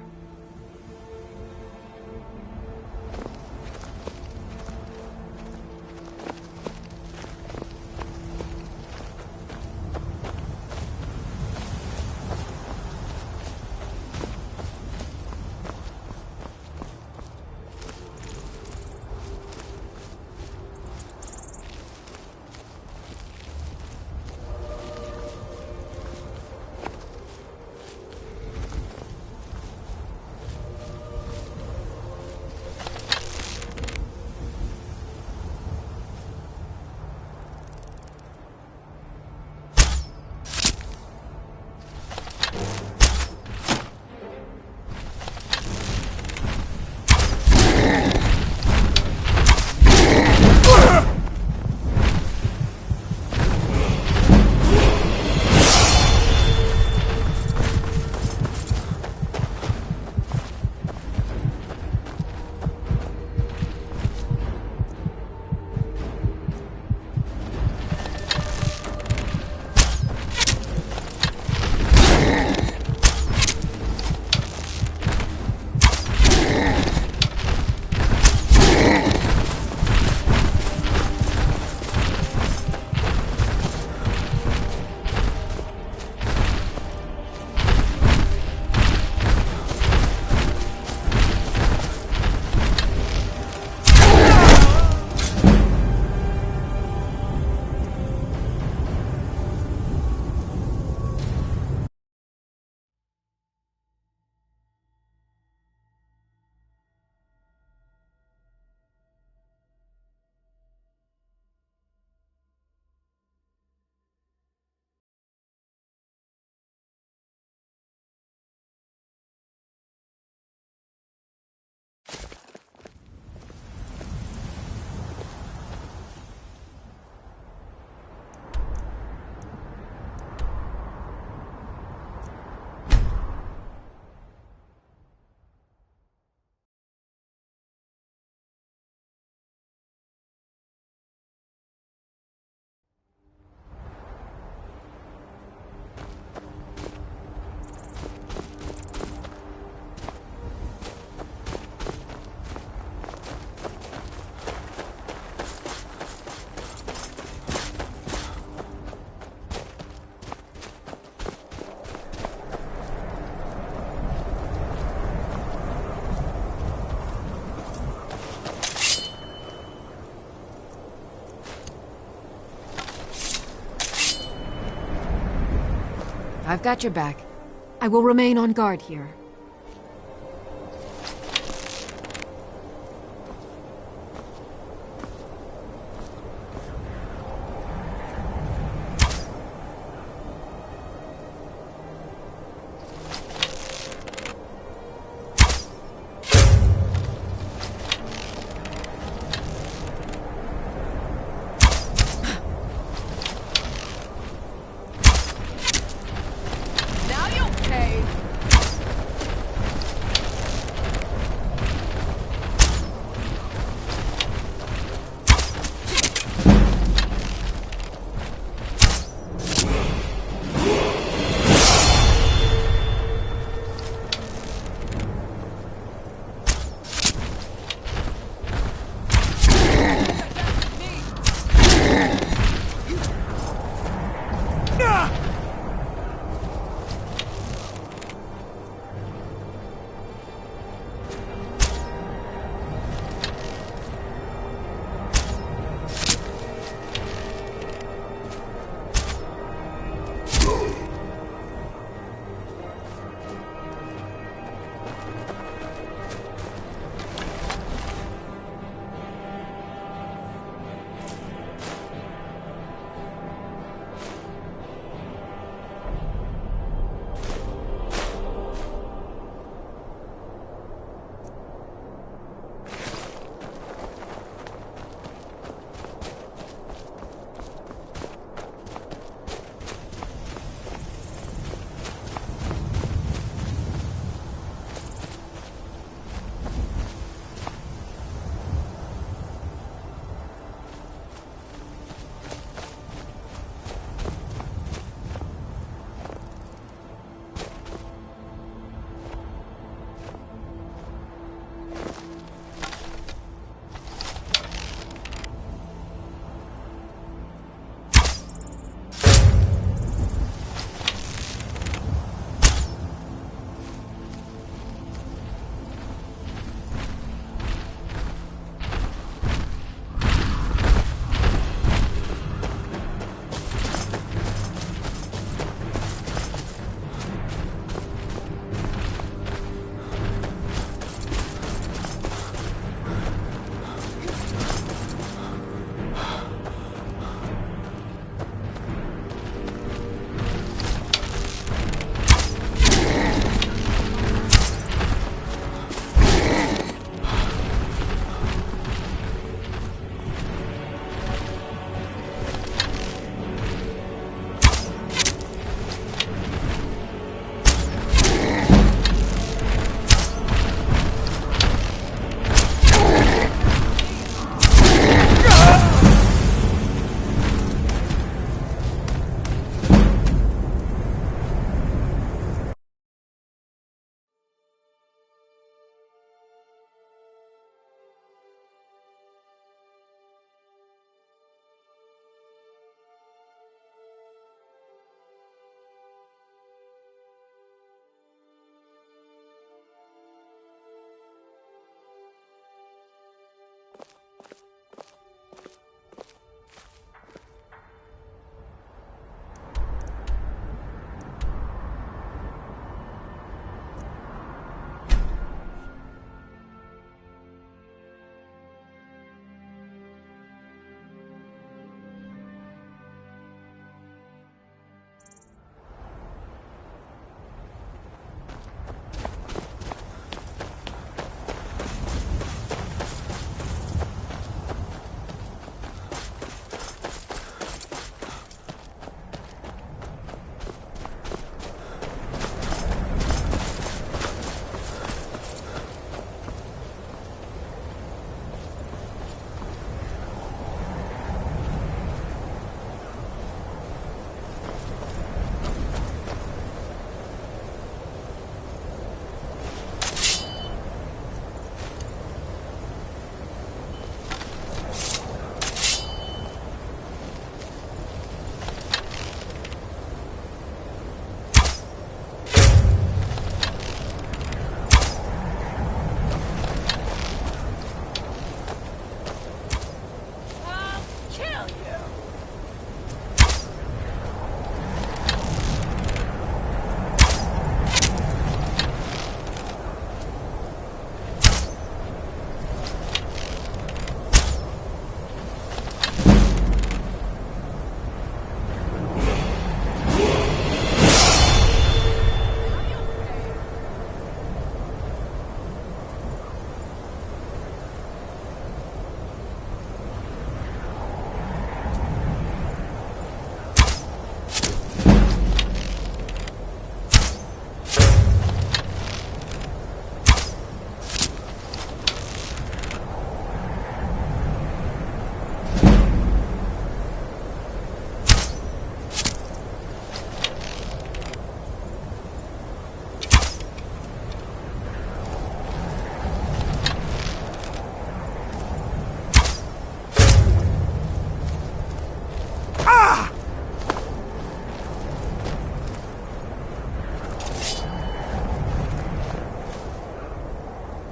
I've got your back. I will remain on guard here.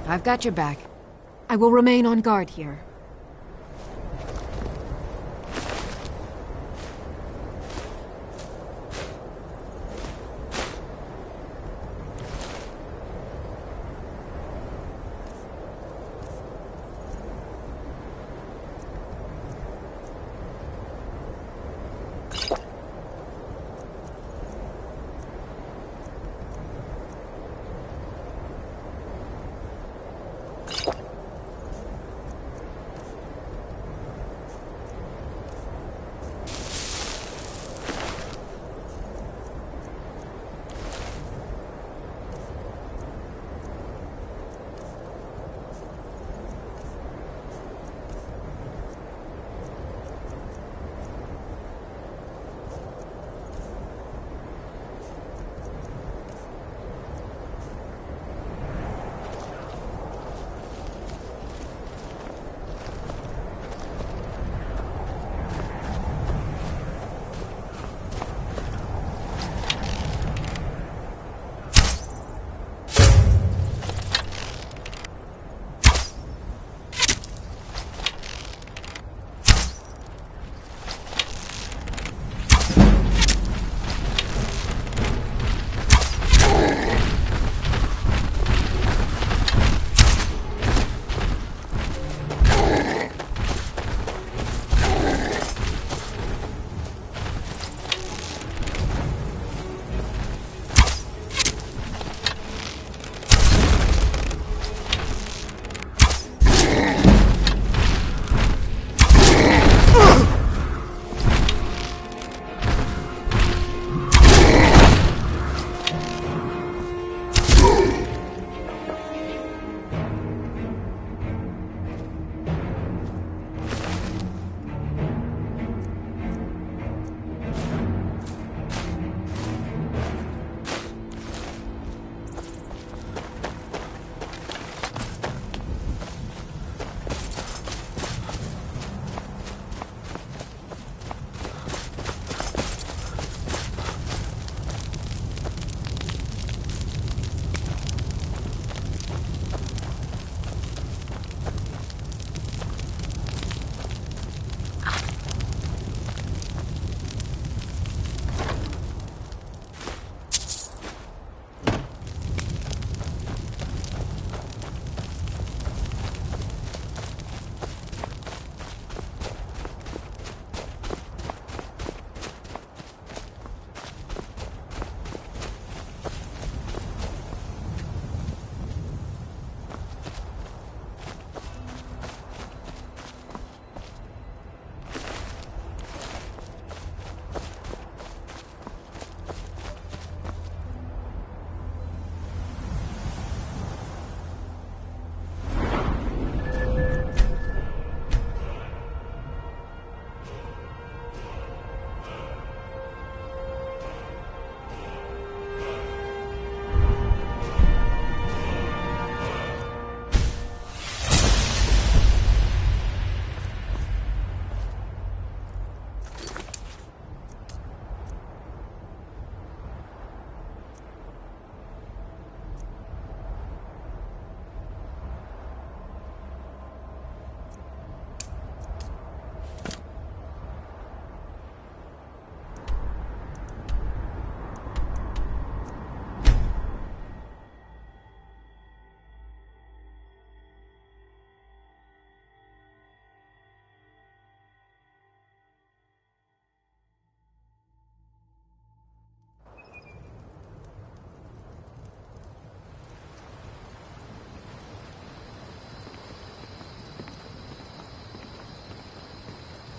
I've got your back. I will remain on guard here.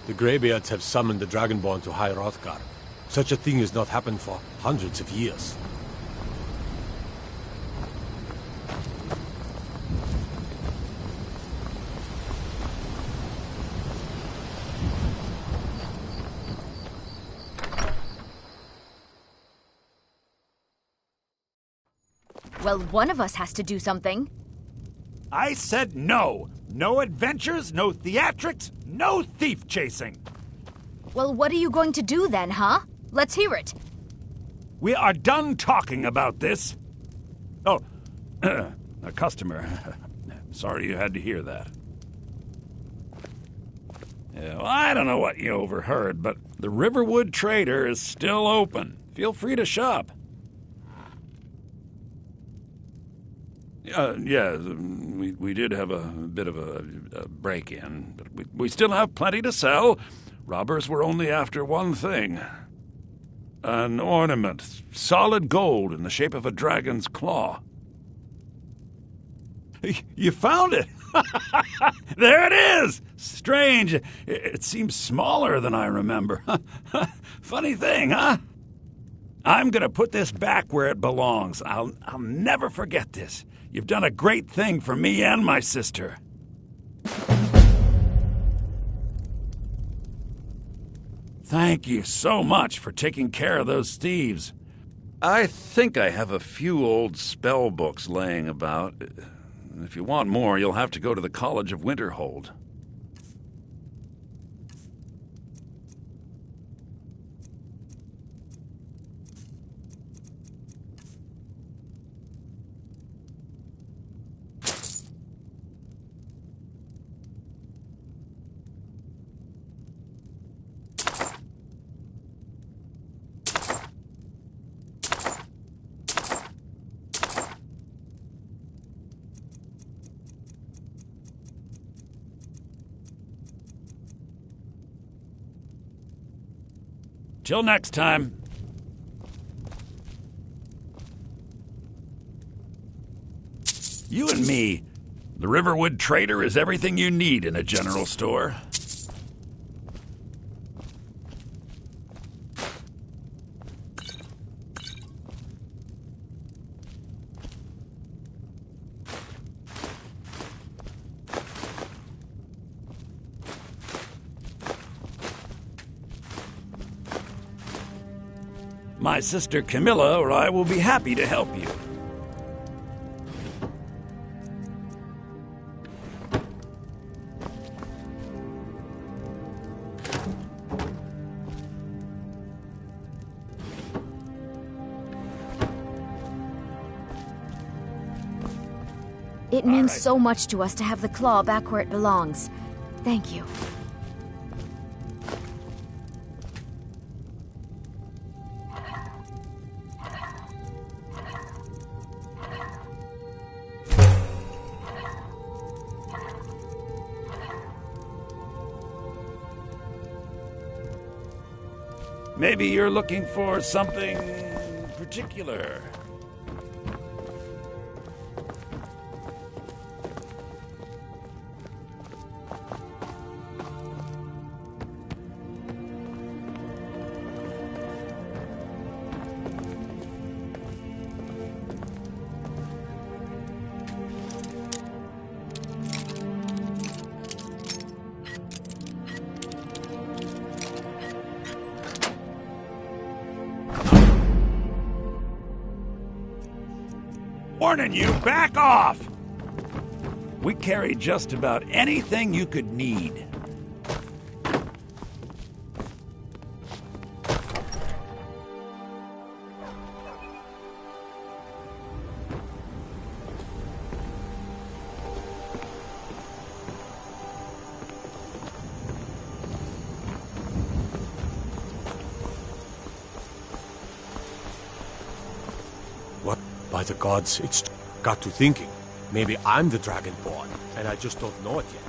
The Greybeards have summoned the Dragonborn to High Hrothgar. Such a thing has not happened for hundreds of years. Well, one of us has to do something. I said no! No adventures, no theatrics, no thief chasing! Well, what are you going to do then, huh? Let's hear it. We are done talking about this. Oh, a customer. Sorry you had to hear that. Yeah, well, I don't know what you overheard, but the Riverwood Trader is still open. Feel free to shop. Yeah, we did have a bit of a break-in, but we still have plenty to sell. Robbers were only after one thing. An ornament, solid gold in the shape of a dragon's claw. You found it! There it is! Strange. It seems smaller than I remember. Funny thing, huh? I'm gonna put this back where it belongs. I'll never forget this. You've done a great thing for me and my sister. Thank you so much for taking care of those thieves. I think I have a few old spell books laying about. If you want more, you'll have to go to the College of Winterhold. Till next time. You and me. The Riverwood Trader is everything you need in a general store. My sister Camilla or I will be happy to help you. It means so much to us to have the claw back where it belongs. Thank you. Maybe you're looking for something particular. Warning you, back off! We carry just about anything you could need. What? By the gods, it's got to thinking. Maybe I'm the Dragonborn, and I just don't know it yet.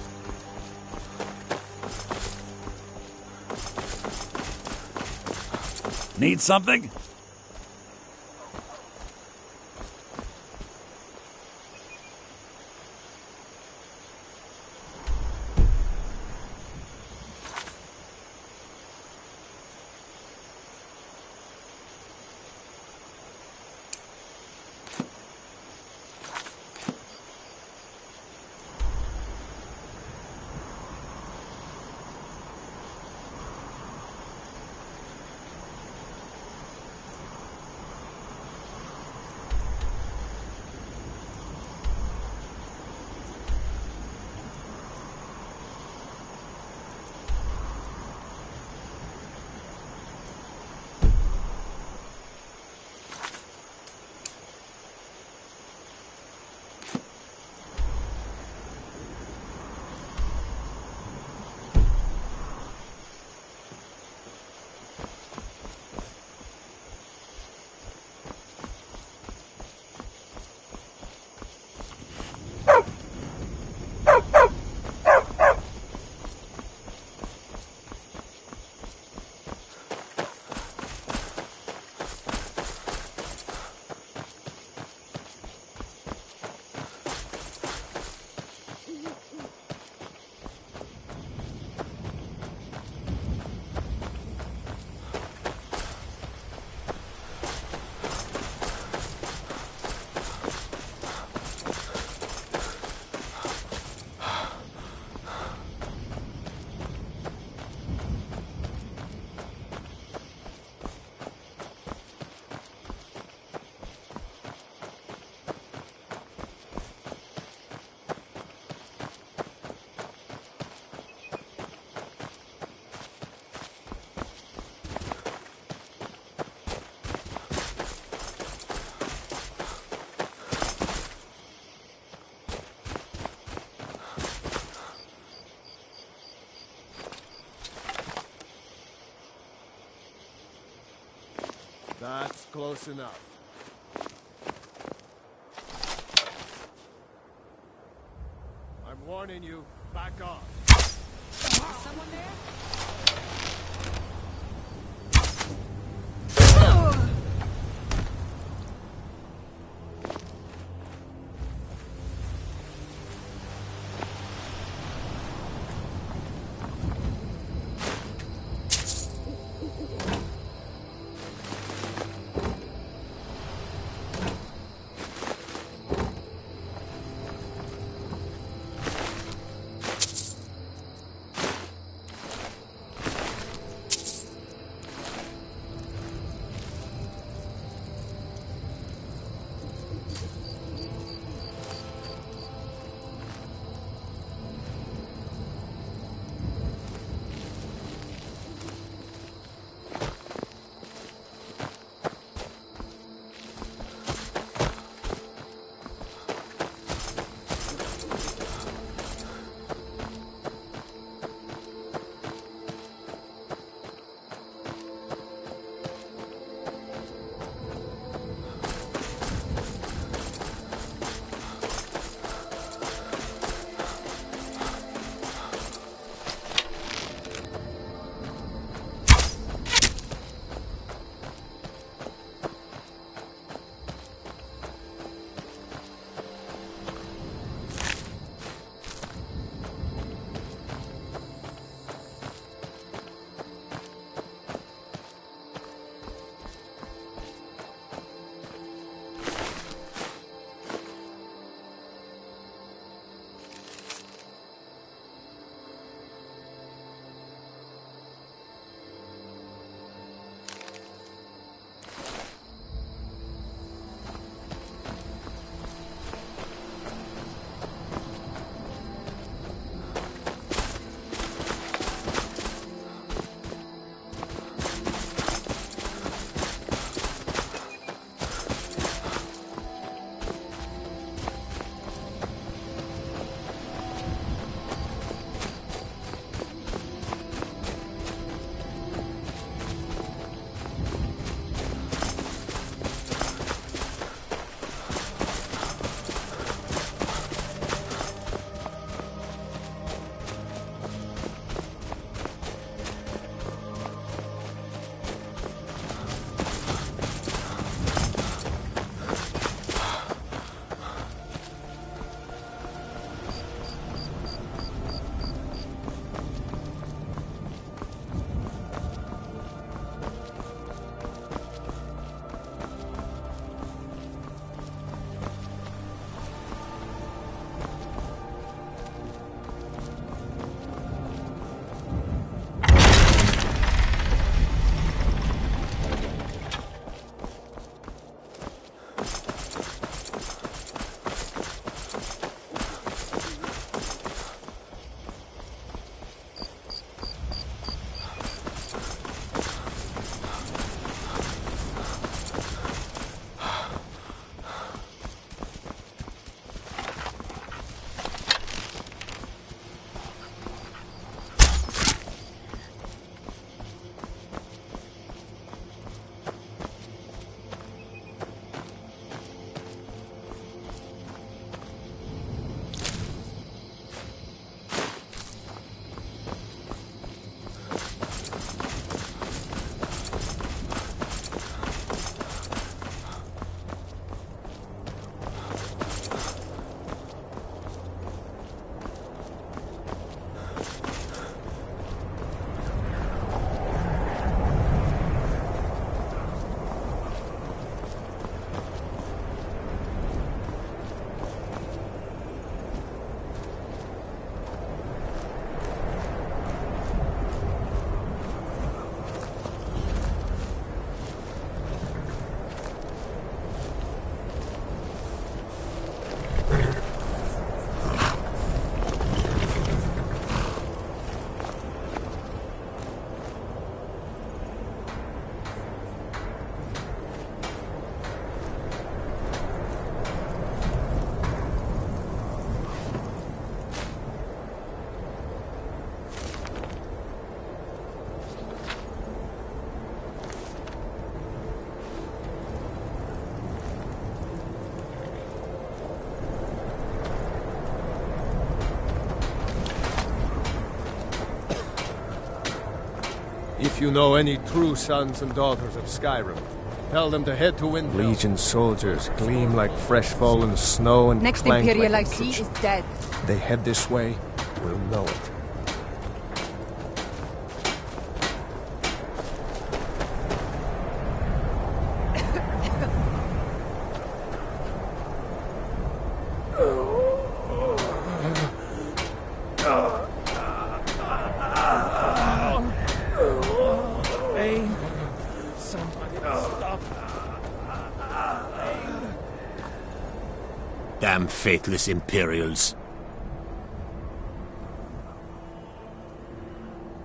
Need something? That's close enough. I'm warning you, back off. Is someone there? If you know any true sons and daughters of Skyrim, tell them to head to Windhelm. Legion soldiers gleam like fresh fallen snow and Next clank Imperial like I see kitchen. is dead. They head this way, we'll know it. Damn faithless Imperials.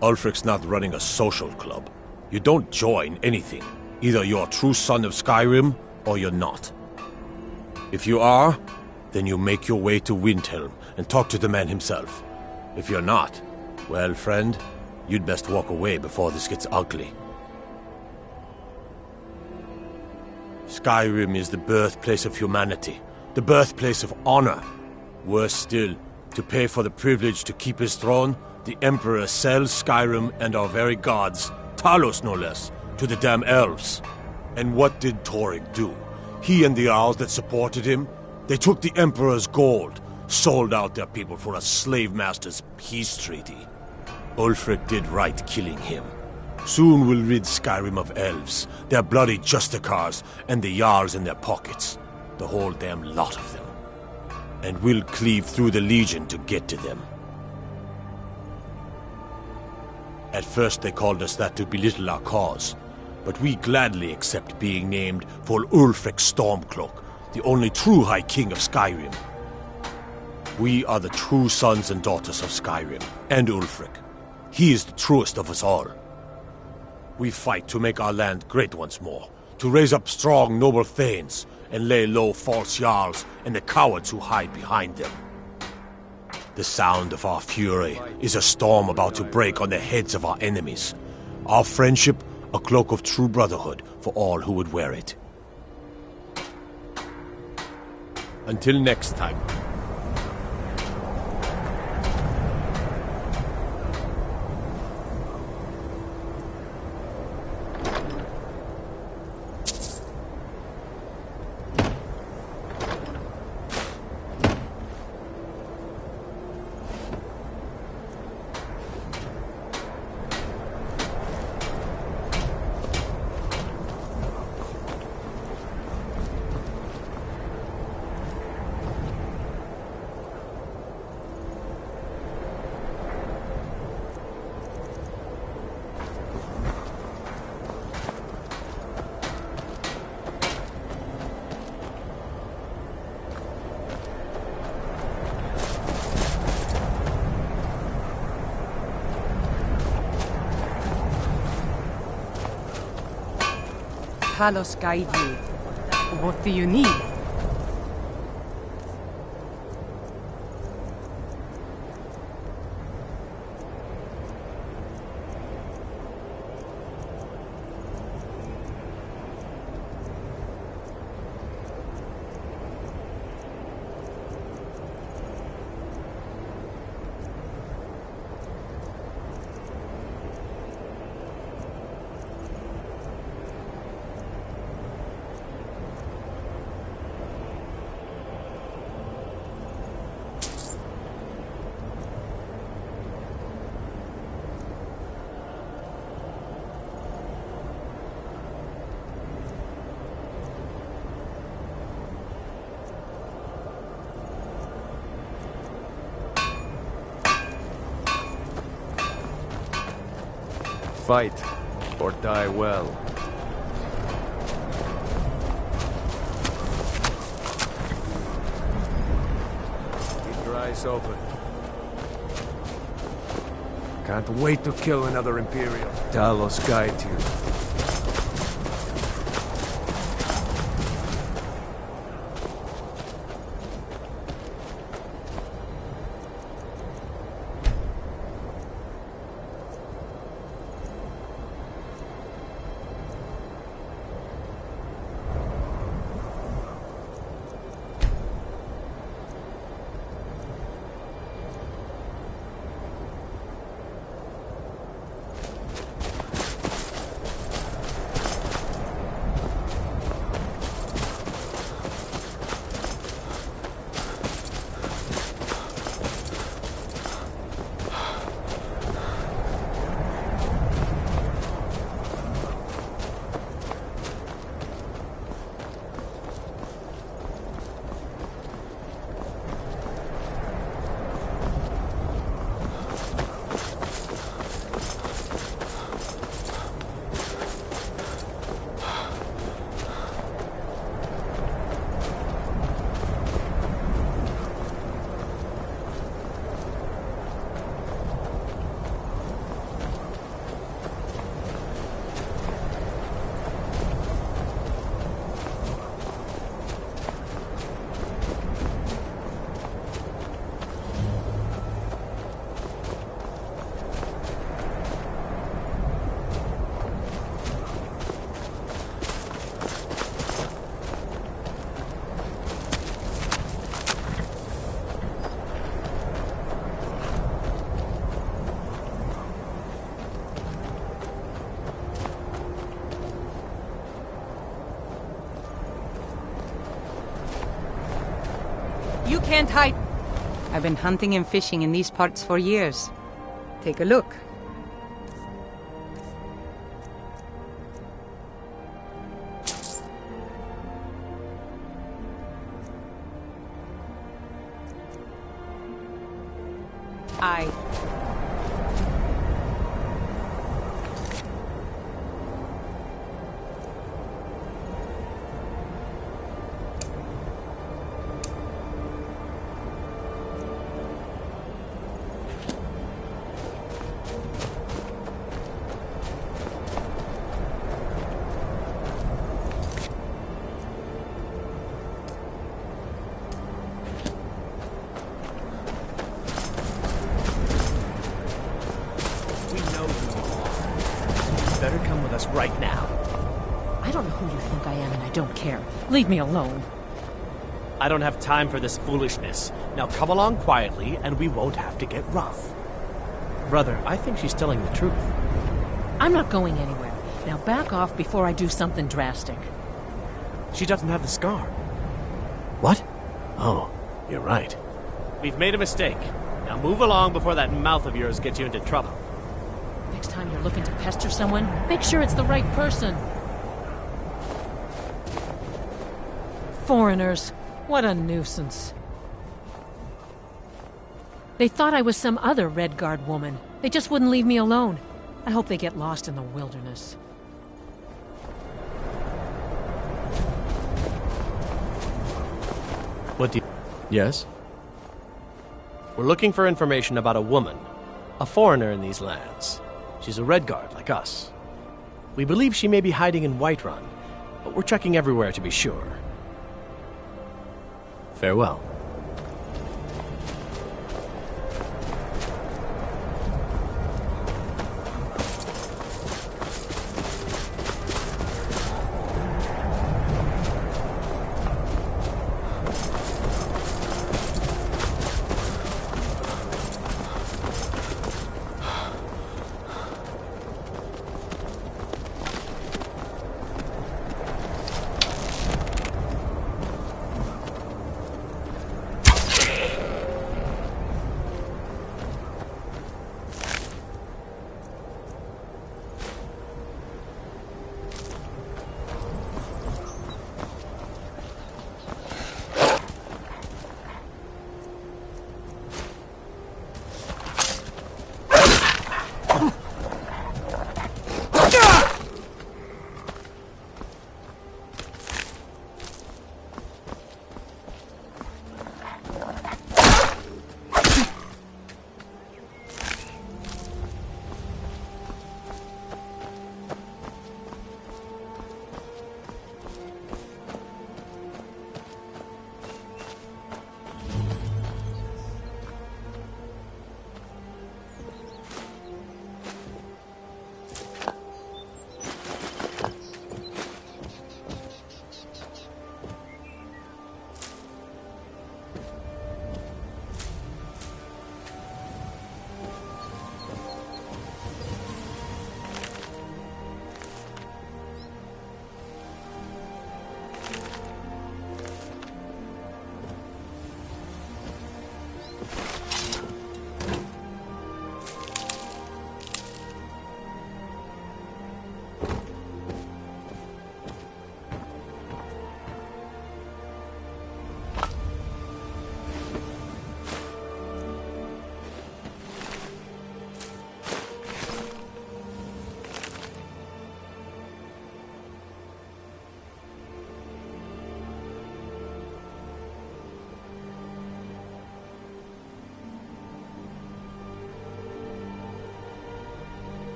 Ulfric's not running a social club. You don't join anything. Either you're a true son of Skyrim, or you're not. If you are, then you make your way to Windhelm and talk to the man himself. If you're not, well, friend, you'd best walk away before this gets ugly. Skyrim is the birthplace of humanity, the birthplace of honor. Worse still, to pay for the privilege to keep his throne, the Emperor sells Skyrim and our very gods, Talos no less, to the damn elves. And what did Torygg do? He and the Jarls that supported him, they took the Emperor's gold, sold out their people for a slave master's peace treaty. Ulfric did right killing him. Soon we'll rid Skyrim of elves, their bloody justicars, and the Jarls in their pockets. The whole damn lot of them. And we'll cleave through the Legion to get to them. At first they called us that to belittle our cause, but we gladly accept being named for Ulfric Stormcloak, the only true High King of Skyrim. We are the true sons and daughters of Skyrim, and Ulfric. He is the truest of us all. We fight to make our land great once more, to raise up strong, noble thanes, and lay low false Jarls and the cowards who hide behind them. The sound of our fury is a storm about to break on the heads of our enemies. Our friendship, a cloak of true brotherhood for all who would wear it. Until next time. Talos guide you. What do you need? Fight, or die well. Keep your eyes open. Can't wait to kill another Imperial. Talos guide you. You can't hide. I've been hunting and fishing in these parts for years. Take a look. Better come with us right now. I don't know who you think I am, and I don't care. Leave me alone. I don't have time for this foolishness. Now come along quietly, and we won't have to get rough. Brother, I think she's telling the truth. I'm not going anywhere. Now back off before I do something drastic. She doesn't have the scar. What? Oh, you're right. We've made a mistake. Now move along before that mouth of yours gets you into trouble. Next time you're looking to pester someone, make sure it's the right person. Foreigners. What a nuisance. They thought I was some other Red Guard woman. They just wouldn't leave me alone. I hope they get lost in the wilderness. What do you... Yes? We're looking for information about a woman, a foreigner in these lands. She's a Red Guard like us. We believe she may be hiding in Whiterun, but we're checking everywhere to be sure. Farewell.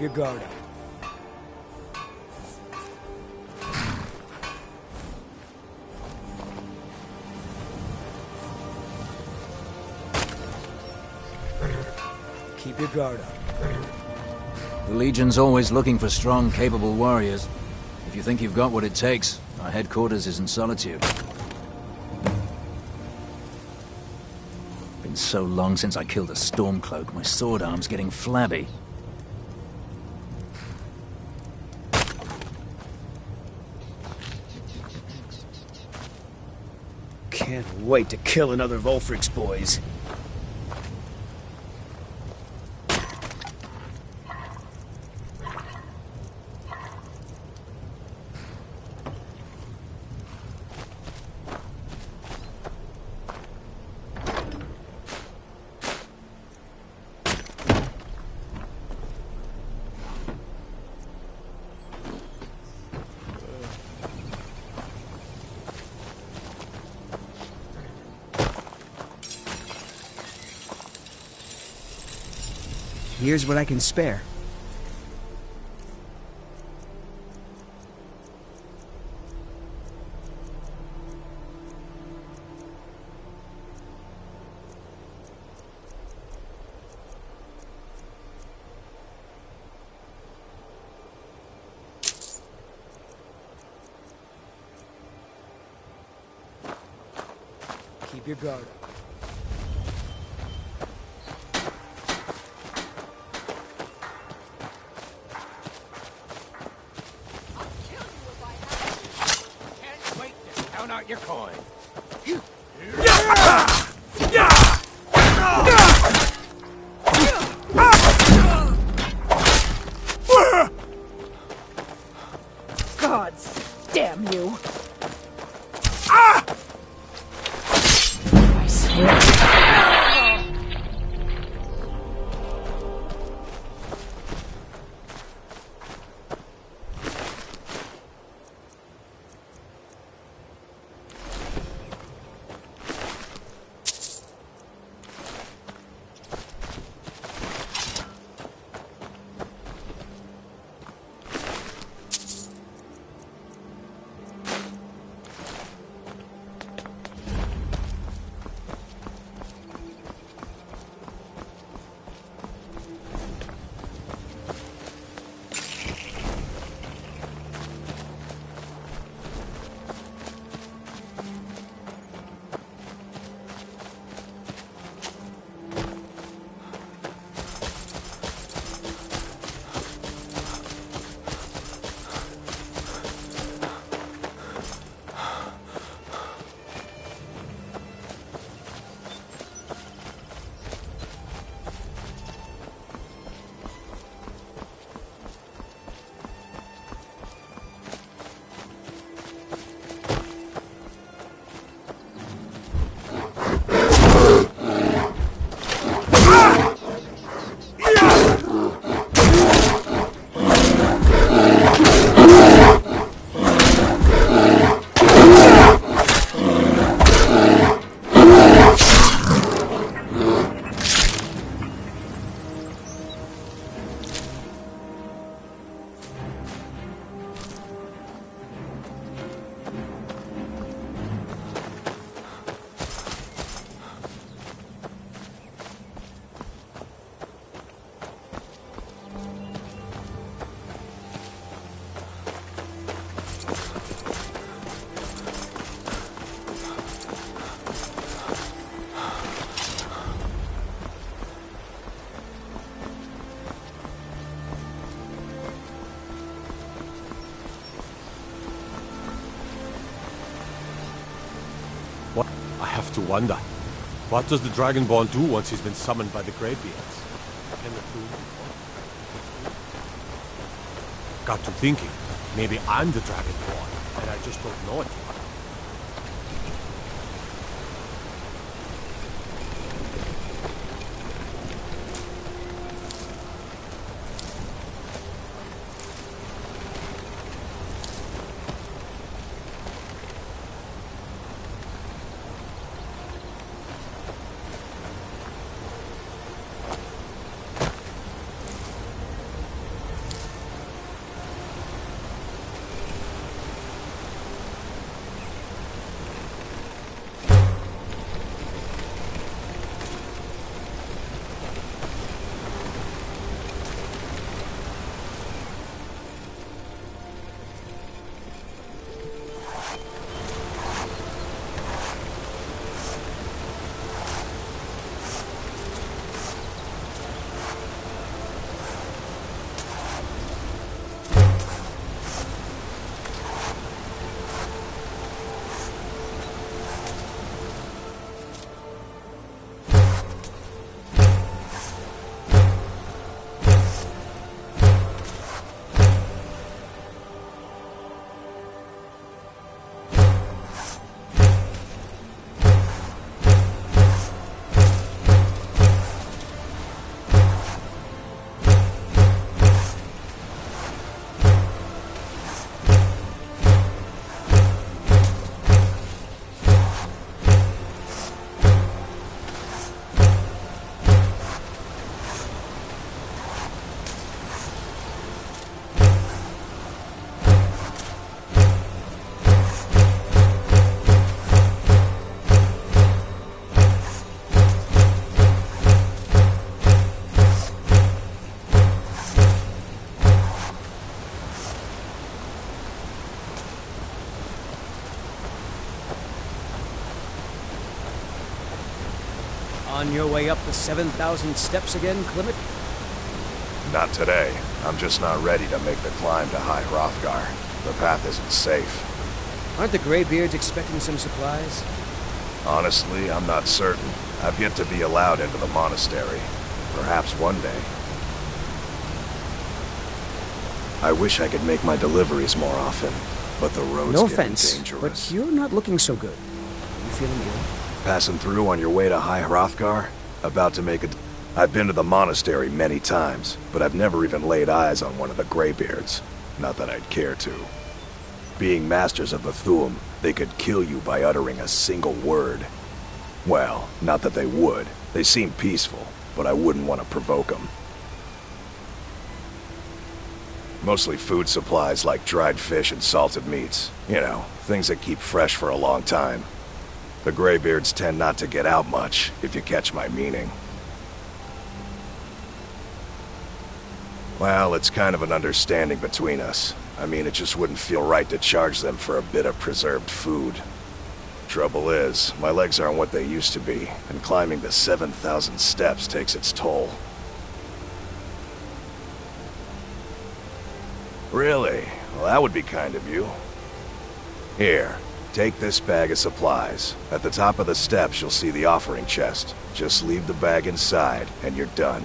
your guard up. Keep your guard up. The Legion's always looking for strong, capable warriors. If you think you've got what it takes, our headquarters is in Solitude. Been so long since I killed a Stormcloak, my sword arm's getting flabby. Can't wait to kill another Volfric's boys. Here's what I can spare. Keep your guard up. Your coin. God damn you. I swear. To wonder, what does the Dragonborn do once he's been summoned by the Greybeards? Can the tomb be opened? Got to thinking, maybe I'm the Dragonborn, and I just don't know it yet. On your way up the 7,000 steps again, Clement? Not today. I'm just not ready to make the climb to High Hrothgar. The path isn't safe. Aren't the Greybeards expecting some supplies? Honestly, I'm not certain. I've yet to be allowed into the monastery. Perhaps one day. I wish I could make my deliveries more often, but the road's No getting offense, dangerous. but you're not looking so good. You feeling ill? Passing through on your way to High Hrothgar? About to make a... I've been to the monastery many times, but I've never even laid eyes on one of the Greybeards. Not that I'd care to. Being masters of the Thu'um, they could kill you by uttering a single word. Well, not that they would. They seem peaceful, but I wouldn't want to provoke them. Mostly food supplies like dried fish and salted meats. You know, things that keep fresh for a long time. The Greybeards tend not to get out much, if you catch my meaning. Well, it's kind of an understanding between us. I mean, it just wouldn't feel right to charge them for a bit of preserved food. Trouble is, my legs aren't what they used to be, and climbing the 7,000 steps takes its toll. Really? Well, that would be kind of you. Here, take this bag of supplies. At the top of the steps, you'll see the offering chest. Just leave the bag inside, and you're done.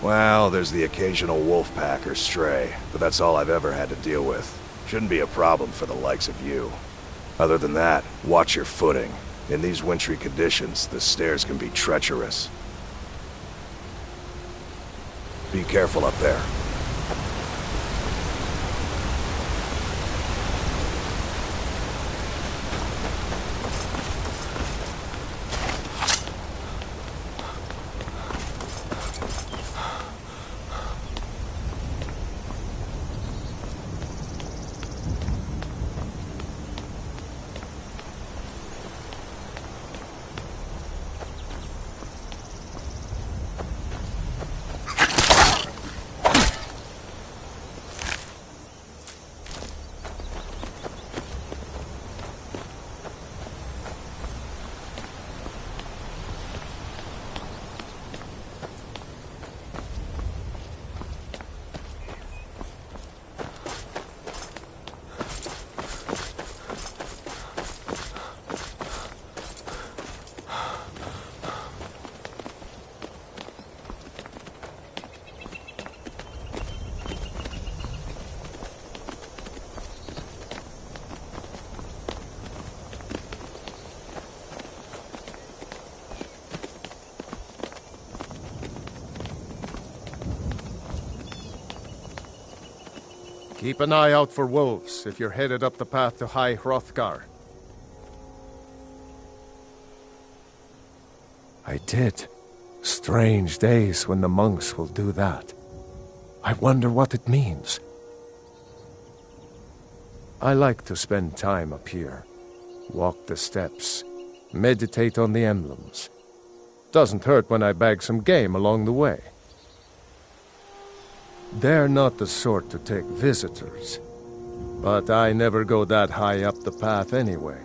Well, there's the occasional wolf pack or stray, but that's all I've ever had to deal with. Shouldn't be a problem for the likes of you. Other than that, watch your footing. In these wintry conditions, the stairs can be treacherous. Be careful up there. Keep an eye out for wolves if you're headed up the path to High Hrothgar. I did. Strange days when the monks will do that. I wonder what it means. I like to spend time up here. Walk the steps. Meditate on the emblems. Doesn't hurt when I bag some game along the way. They're not the sort to take visitors, but I never go that high up the path anyway.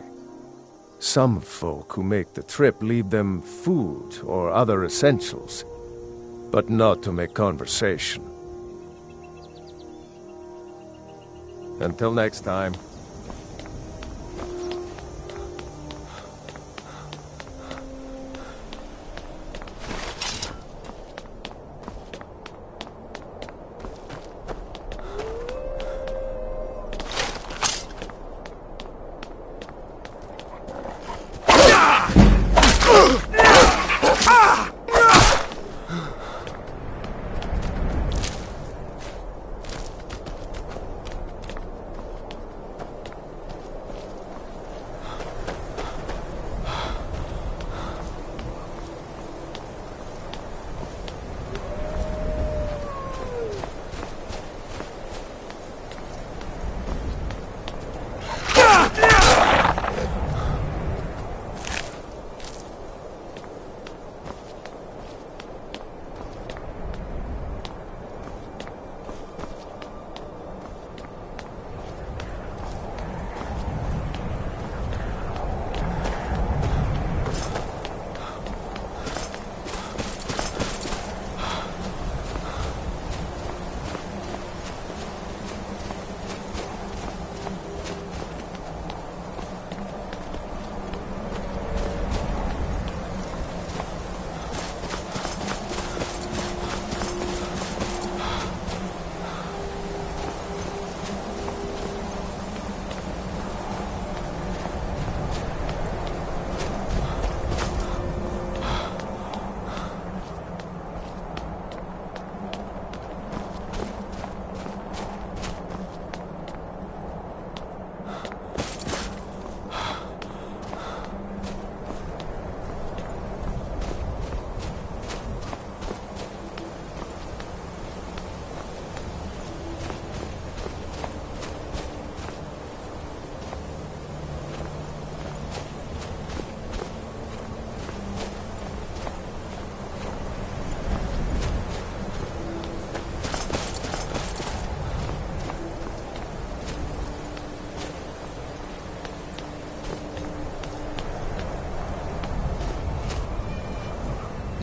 Some folk who make the trip leave them food or other essentials, but not to make conversation. Until next time.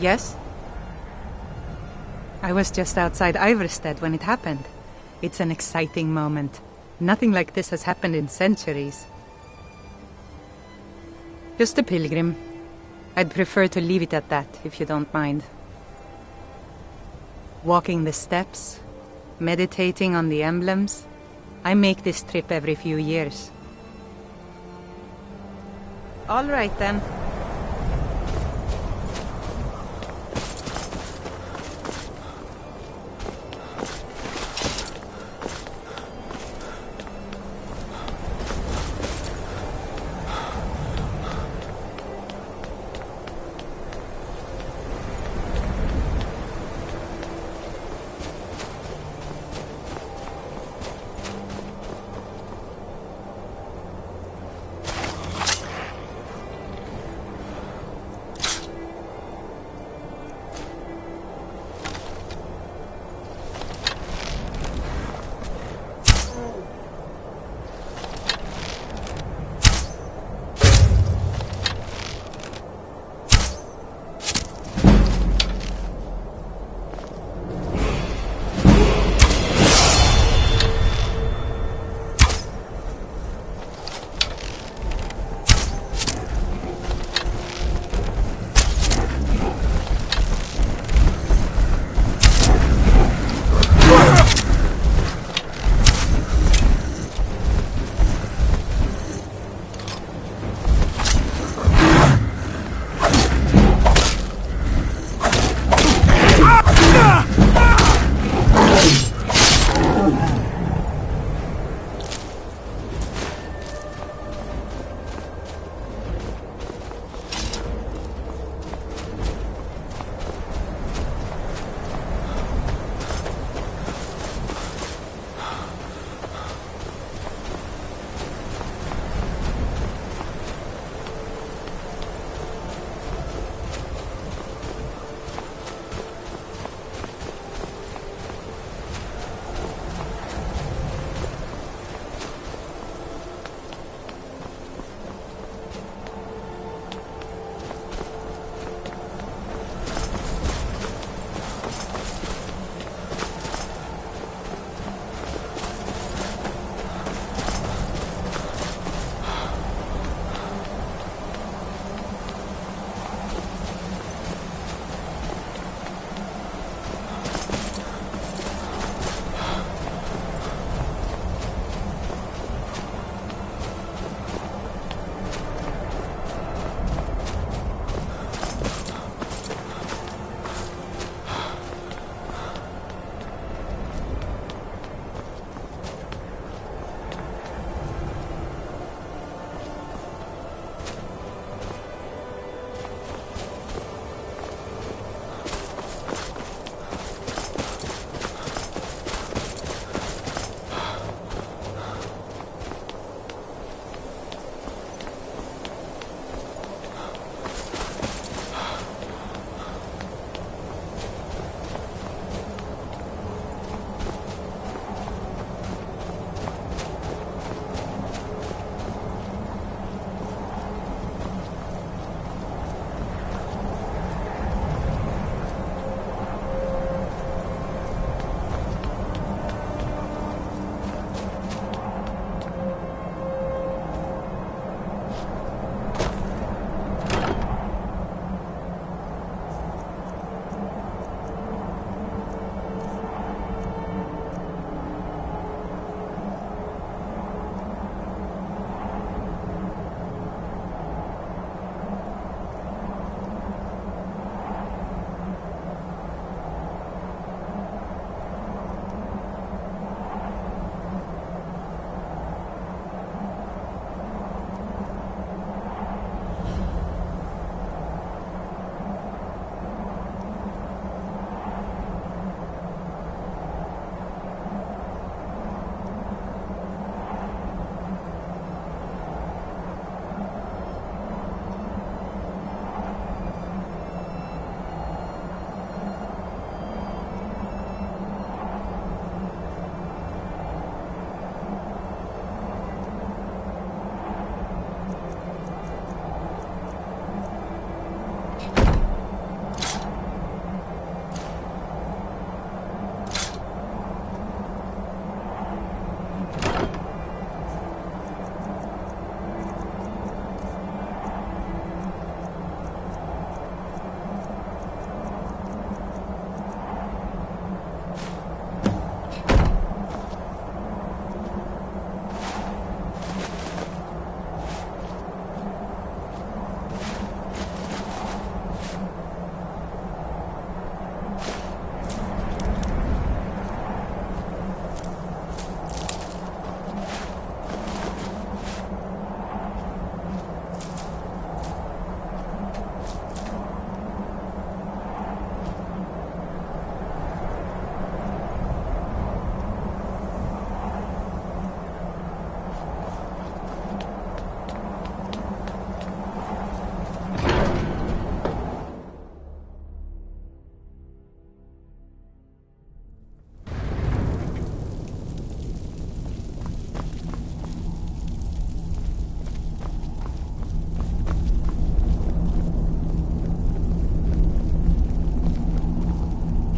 Yes? I was just outside Iverstead when it happened. It's an exciting moment. Nothing like this has happened in centuries. Just a pilgrim. I'd prefer to leave it at that, if you don't mind. Walking the steps, meditating on the emblems. I make this trip every few years. All right, then.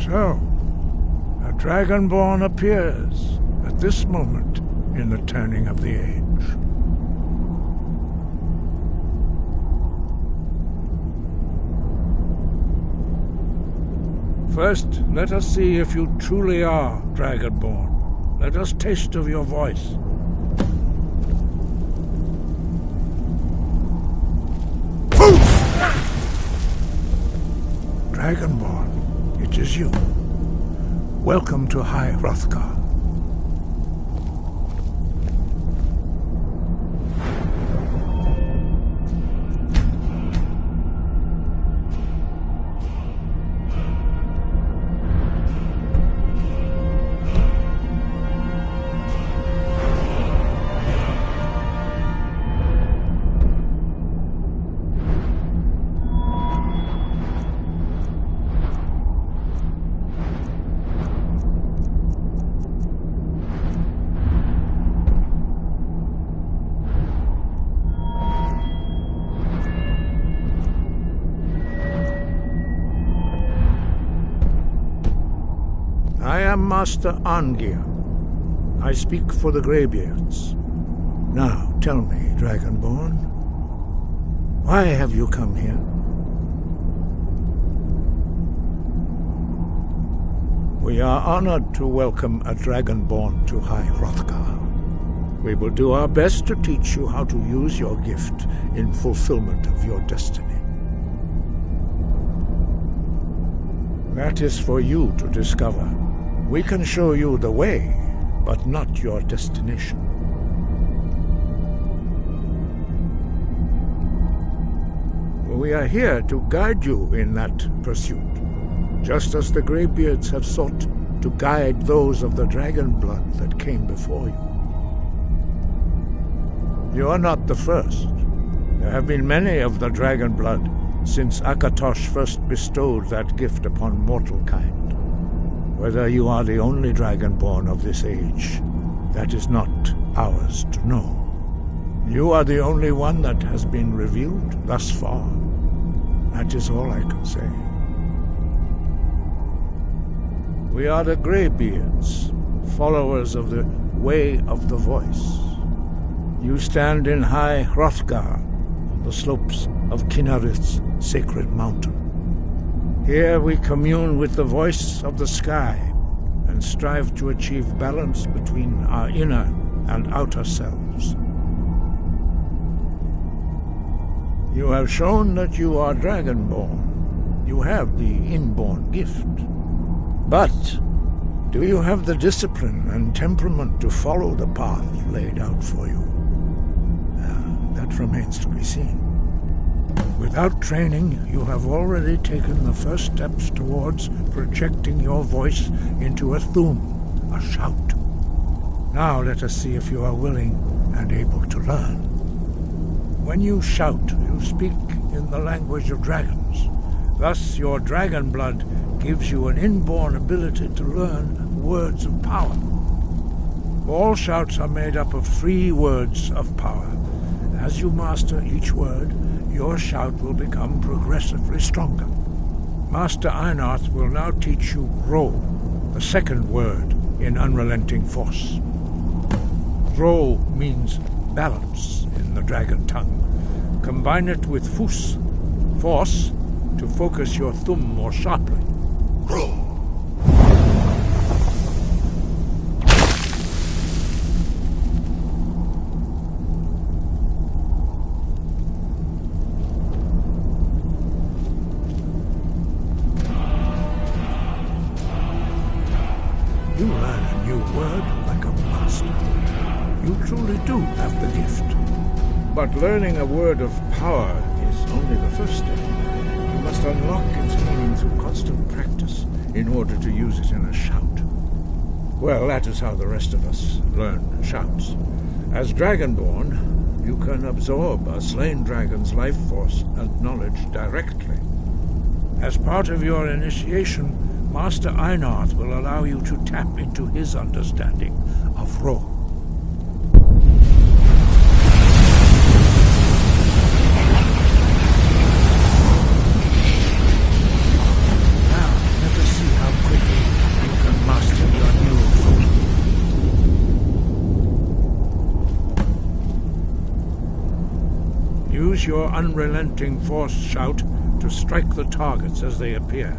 So, a Dragonborn appears at this moment in the turning of the age. First, let us see if you truly are Dragonborn. Let us taste of your voice. Dragonborn, it is you. Welcome to High Hrothgar. I am Master Arngeir. I speak for the Greybeards. Now, tell me, Dragonborn, why have you come here? We are honored to welcome a Dragonborn to High Hrothgar. We will do our best to teach you how to use your gift in fulfillment of your destiny. That is for you to discover. We can show you the way, but not your destination. We are here to guide you in that pursuit, just as the Greybeards have sought to guide those of the dragon blood that came before you. You are not the first. There have been many of the dragon blood since Akatosh first bestowed that gift upon mortal kind. Whether you are the only Dragonborn of this age, that is not ours to know. You are the only one that has been revealed thus far. That is all I can say. We are the Greybeards, followers of the Way of the Voice. You stand in High Hrothgar, on the slopes of Kinnarith's sacred mountain. Here we commune with the voice of the sky and strive to achieve balance between our inner and outer selves. You have shown that you are Dragonborn. You have the inborn gift. But do you have the discipline and temperament to follow the path laid out for you? That remains to be seen. Without training, you have already taken the first steps towards projecting your voice into a thum, a shout. Now let us see if you are willing and able to learn. When you shout, you speak in the language of dragons. Thus, your dragon blood gives you an inborn ability to learn words of power. All shouts are made up of 3 words of power. As you master each word, your shout will become progressively stronger. Master Einarth will now teach you Ro, the second word in Unrelenting Force. Ro means balance in the dragon tongue. Combine it with Fus, force, to focus your thumb more sharply. Ro. You learn a new word like a master. You truly do have the gift. But learning a word of power is only the first step. You must unlock its meaning through constant practice in order to use it in a shout. Well, that is how the rest of us learn shouts. As Dragonborn, you can absorb a slain dragon's life force and knowledge directly. As part of your initiation, Master Einarth will allow you to tap into his understanding of Ro. Now, let us see how quick use your unrelenting force shout to strike the targets as they appear.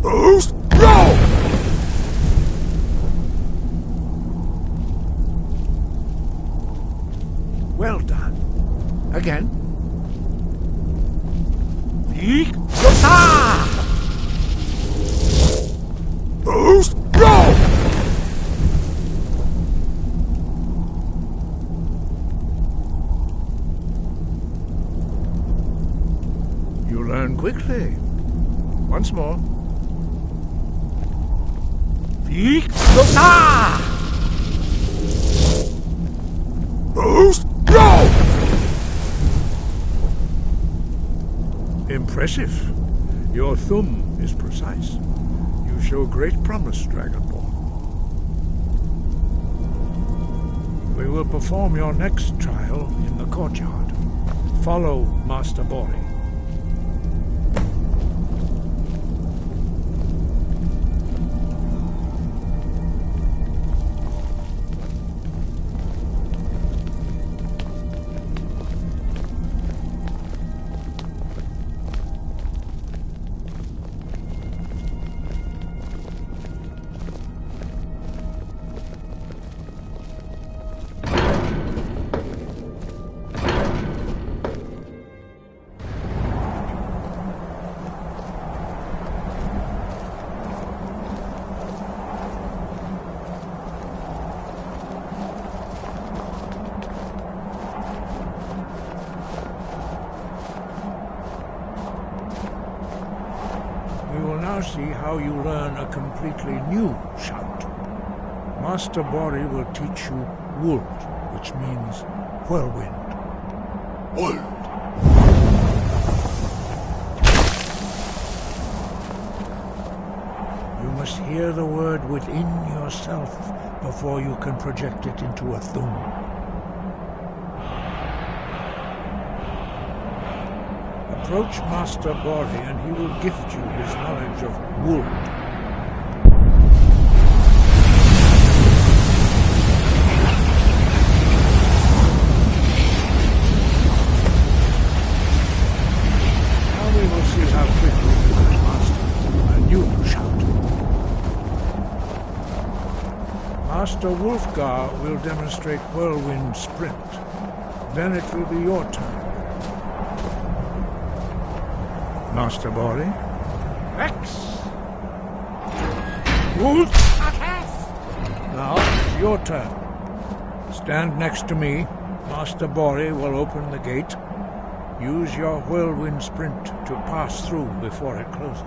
Boost! Roll! Well done. Again. Boost! Roll! You learn quickly. Once more. Boost! Roll! Impressive. Your thumb is precise. You show great promise, Dragonborn. We will perform your next trial in the courtyard. Follow Master Bori. See how you learn a completely new shout. Master Bori will teach you Wuld, which means whirlwind. Wuld! You must hear the word within yourself before you can project it into a thum. Approach Master Bori and he will gift you his knowledge of Wuld. Now we will see how quickly you can master a new shout. Master Wulfgar will demonstrate Whirlwind Sprint. Then it will be your turn. Master Bori. Rex! Wolf! Now it's your turn. Stand next to me. Master Bori will open the gate. Use your whirlwind sprint to pass through before it closes.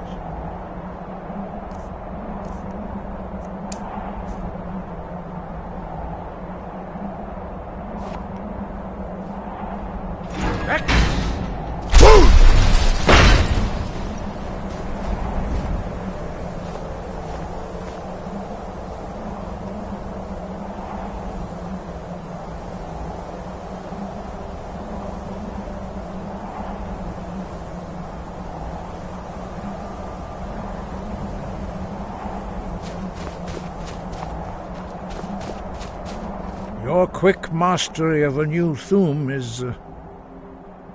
Your quick mastery of a new thum is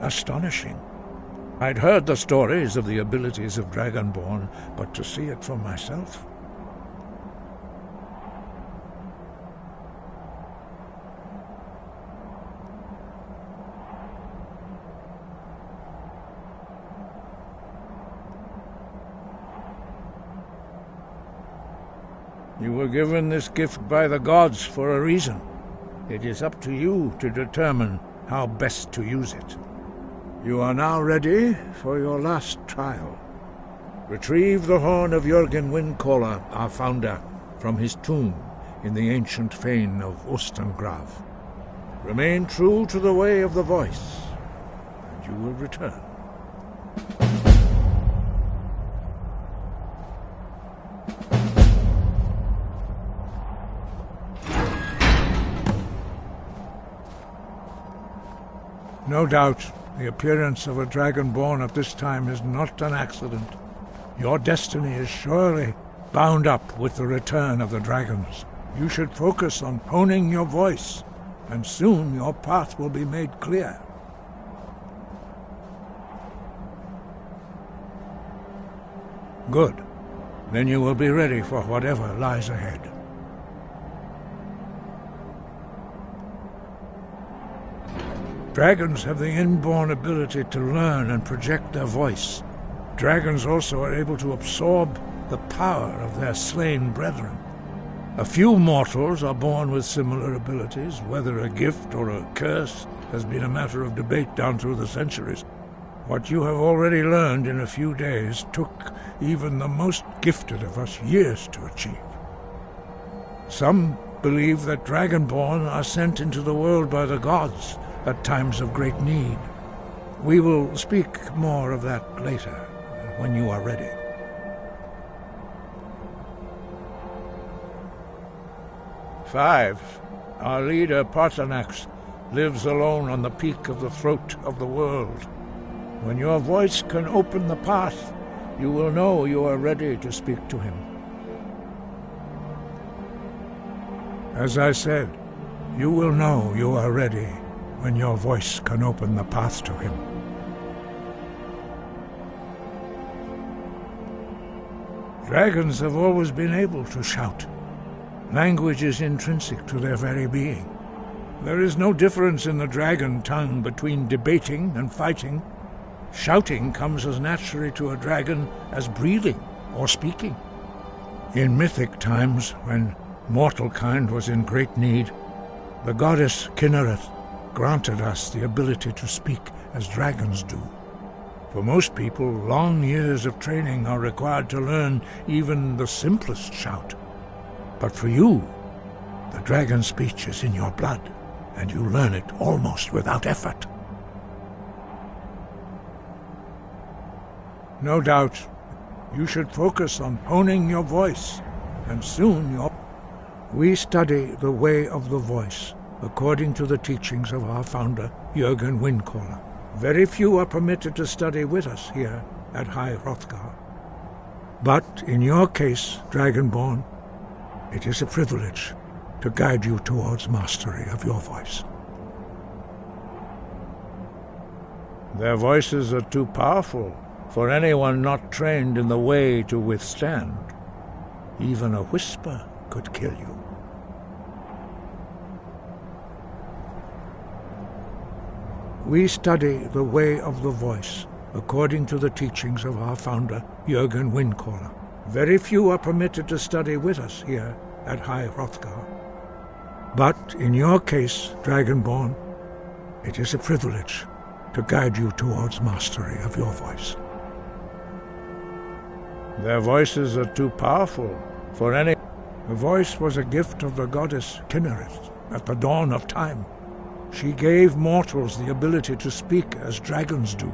astonishing. I'd heard the stories of the abilities of Dragonborn, but to see it for myself... You were given this gift by the gods for a reason. It is up to you to determine how best to use it. You are now ready for your last trial. Retrieve the horn of Jürgen Windcaller, our founder, from his tomb in the ancient fane of Ostengrav. Remain true to the way of the voice, and you will return. No doubt, the appearance of a Dragonborn at this time is not an accident. Your destiny is surely bound up with the return of the dragons. You should focus on honing your voice, and soon your path will be made clear. Good. Then you will be ready for whatever lies ahead. Dragons have the inborn ability to learn and project their voice. Dragons also are able to absorb the power of their slain brethren. A few mortals are born with similar abilities. Whether a gift or a curse has been a matter of debate down through the centuries. What you have already learned in a few days took even the most gifted of us years to achieve. Some believe that Dragonborn are sent into the world by the gods at times of great need. We will speak more of that later, when you are ready. Five. Our leader, Partanax, lives alone on the peak of the throat of the world. When your voice can open the path, you will know you are ready to speak to him. As I said, you will know you are ready when your voice can open the path to him. Dragons have always been able to shout. Language is intrinsic to their very being. There is no difference in the dragon tongue between debating and fighting. Shouting comes as naturally to a dragon as breathing or speaking. In mythic times, when mortal kind was in great need, the goddess Kinnereth granted us the ability to speak as dragons do. For most people, long years of training are required to learn even the simplest shout. But for you, the dragon speech is in your blood, and you learn it almost without effort. No doubt, you should focus on honing your voice, and soon We study the way of the voice, according to the teachings of our founder, Jürgen Windcaller. Very few are permitted to study with us here at High Hrothgar. But in your case, Dragonborn, it is a privilege to guide you towards mastery of your voice. Their voices are too powerful for anyone not trained in the way to withstand. Even a whisper could kill you. We study the way of the voice, according to the teachings of our founder, Jürgen Windcaller. Very few are permitted to study with us here at High Hrothgar. But in your case, Dragonborn, it is a privilege to guide you towards mastery of your voice. Their voices are too powerful for any... The voice was a gift of the goddess Kinnereth at the dawn of time. She gave mortals the ability to speak as dragons do.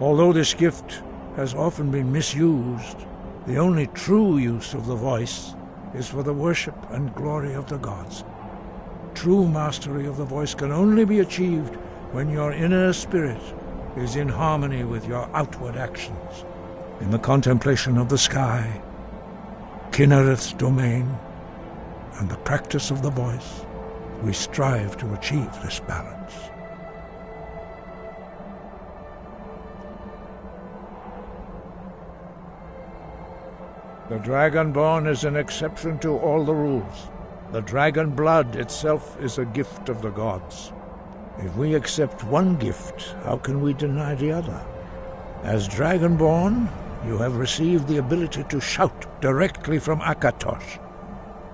Although this gift has often been misused, the only true use of the voice is for the worship and glory of the gods. True mastery of the voice can only be achieved when your inner spirit is in harmony with your outward actions. In the contemplation of the sky, Kinnereth's domain, and the practice of the voice, we strive to achieve this balance. The Dragonborn is an exception to all the rules. The dragon blood itself is a gift of the gods. If we accept one gift, how can we deny the other? As Dragonborn, you have received the ability to shout directly from Akatosh.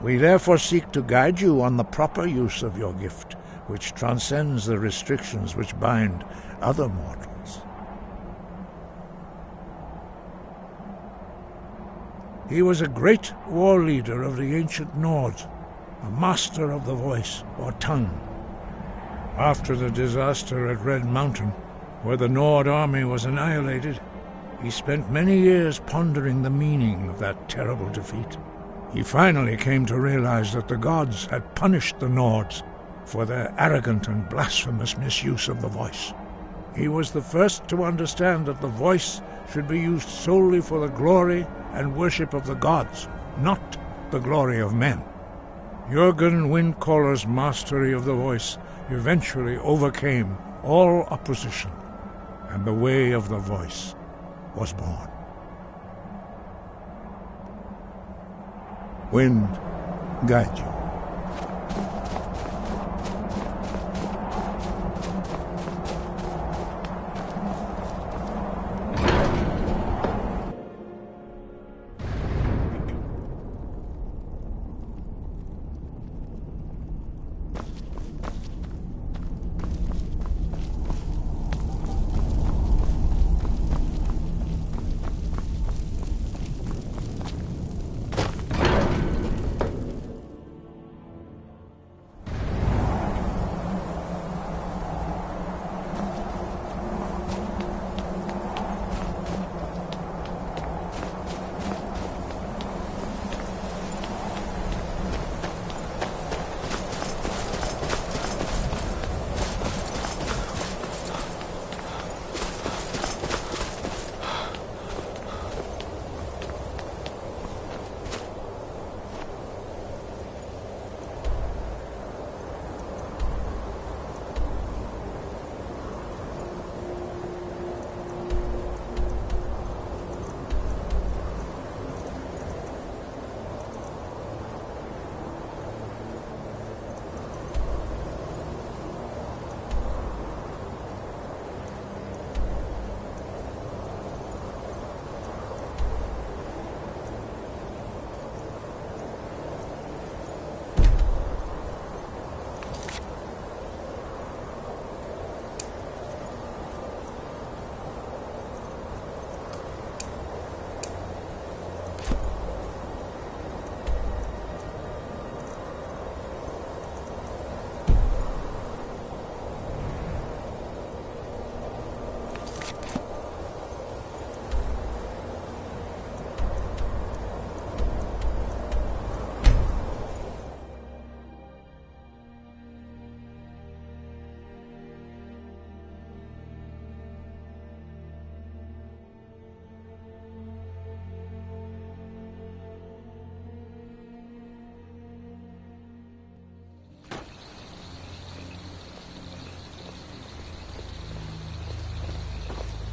We therefore seek to guide you on the proper use of your gift, which transcends the restrictions which bind other mortals. He was a great war leader of the ancient Nords, a master of the voice, or tongue. After the disaster at Red Mountain, where the Nord army was annihilated, he spent many years pondering the meaning of that terrible defeat. He finally came to realize that the gods had punished the Nords for their arrogant and blasphemous misuse of the voice. He was the first to understand that the voice should be used solely for the glory and worship of the gods, not the glory of men. Jürgen Windcaller's mastery of the voice eventually overcame all opposition, and the way of the voice was born. Wind, guide you.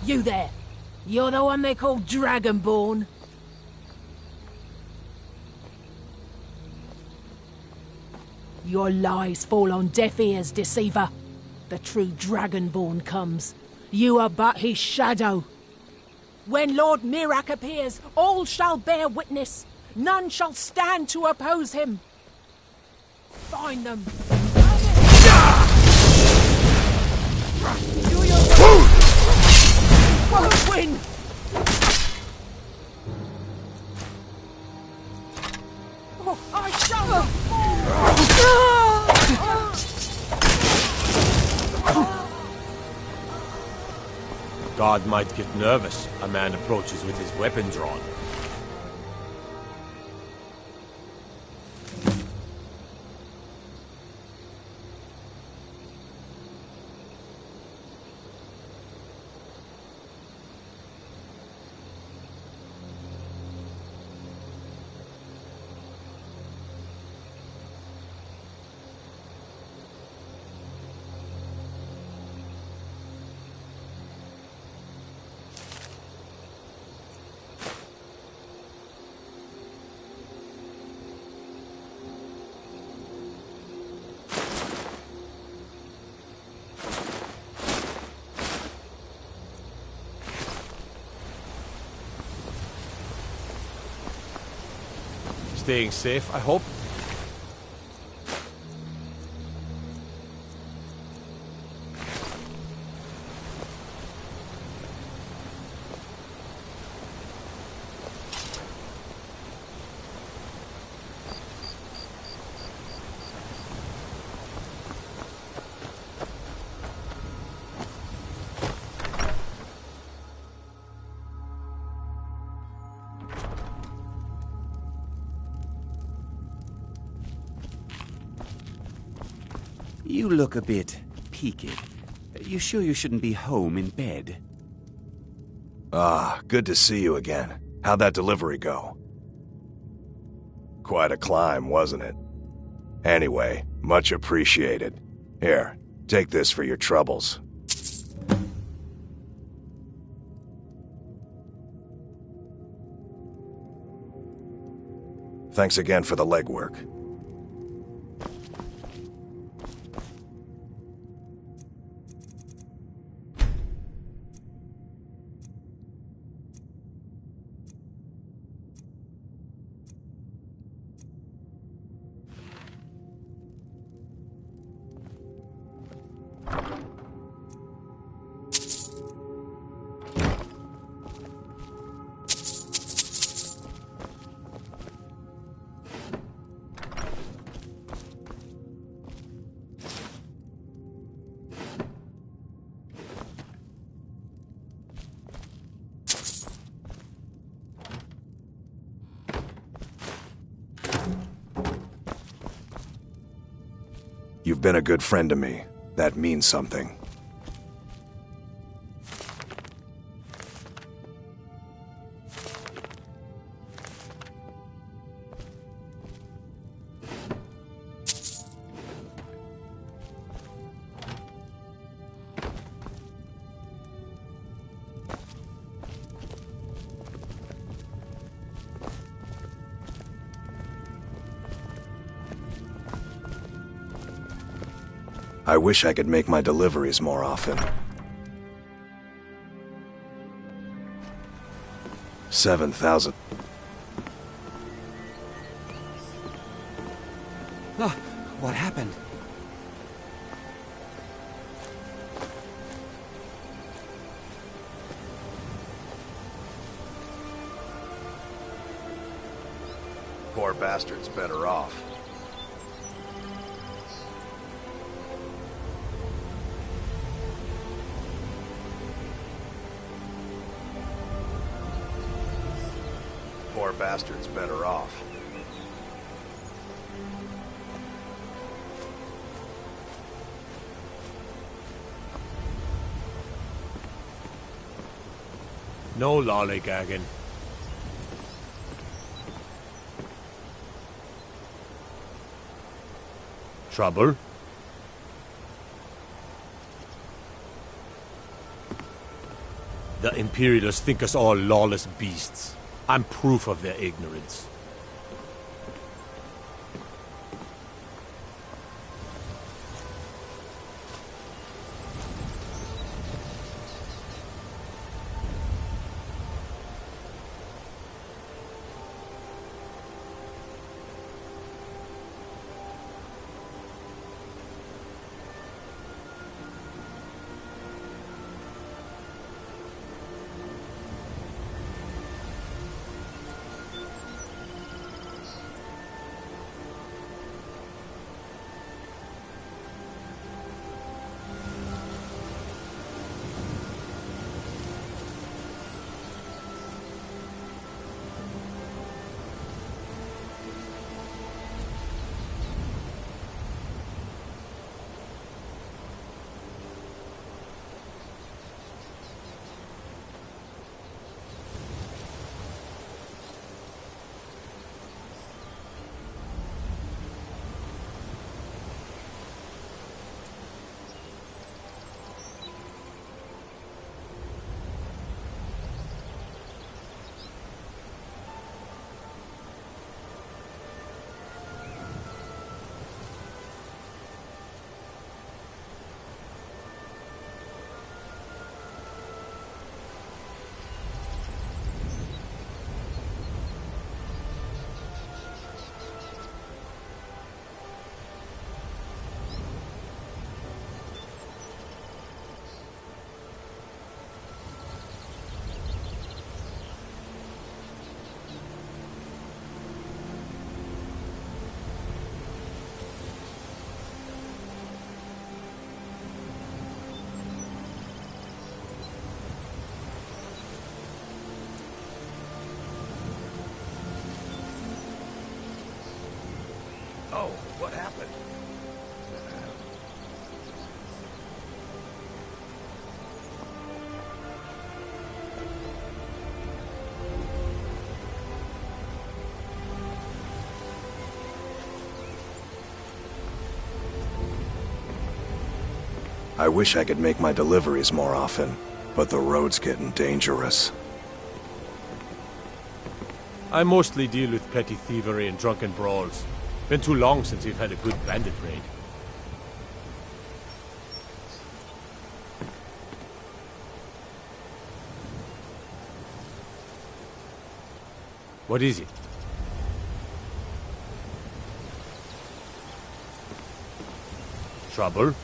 You there! You're the one they call Dragonborn? Your lies fall on deaf ears, deceiver. The true Dragonborn comes. You are but his shadow. When Lord Mirak appears, all shall bear witness. None shall stand to oppose him. Find them. Do your won't win! Oh, I shall God might get nervous. A man approaches with his weapon drawn. Staying safe, I hope. You look a bit peaked. You sure you shouldn't be home in bed? Ah, good to see you again. How'd that delivery go? Quite a climb, wasn't it? Anyway, much appreciated. Here, take this for your troubles. Thanks again for the legwork. You've been a good friend to me. That means something. I wish I could make my deliveries more often. 7,000. Oh, what happened? Poor bastard's better off. Poor bastard's better off. No lollygagging. Trouble? The Imperialists think us all lawless beasts. I'm proof of their ignorance. Oh, what happened? I wish I could make my deliveries more often, but the road's getting dangerous. I mostly deal with petty thievery and drunken brawls. Been too long since we've had a good bandit raid. What is it? Trouble?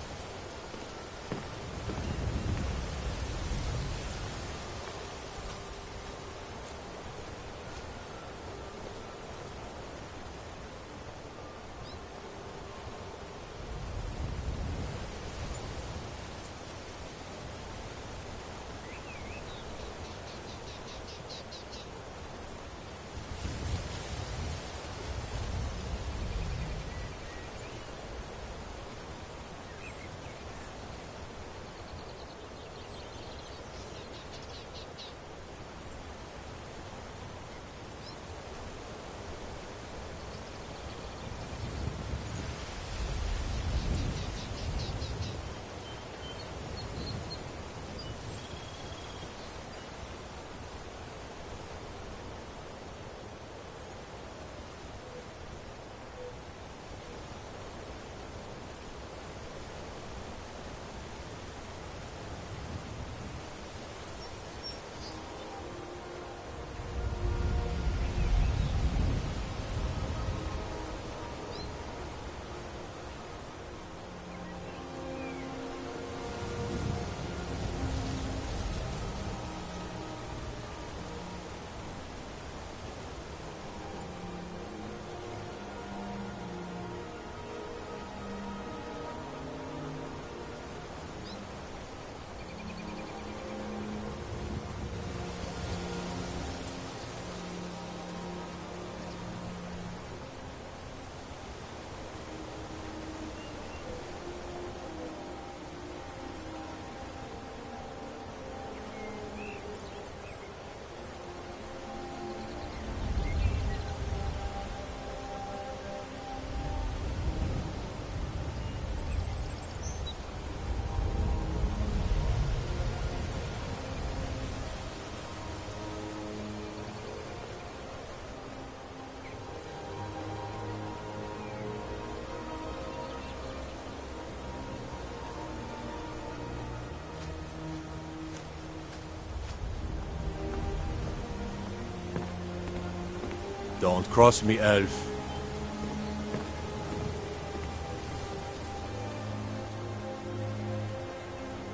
Don't cross me, elf.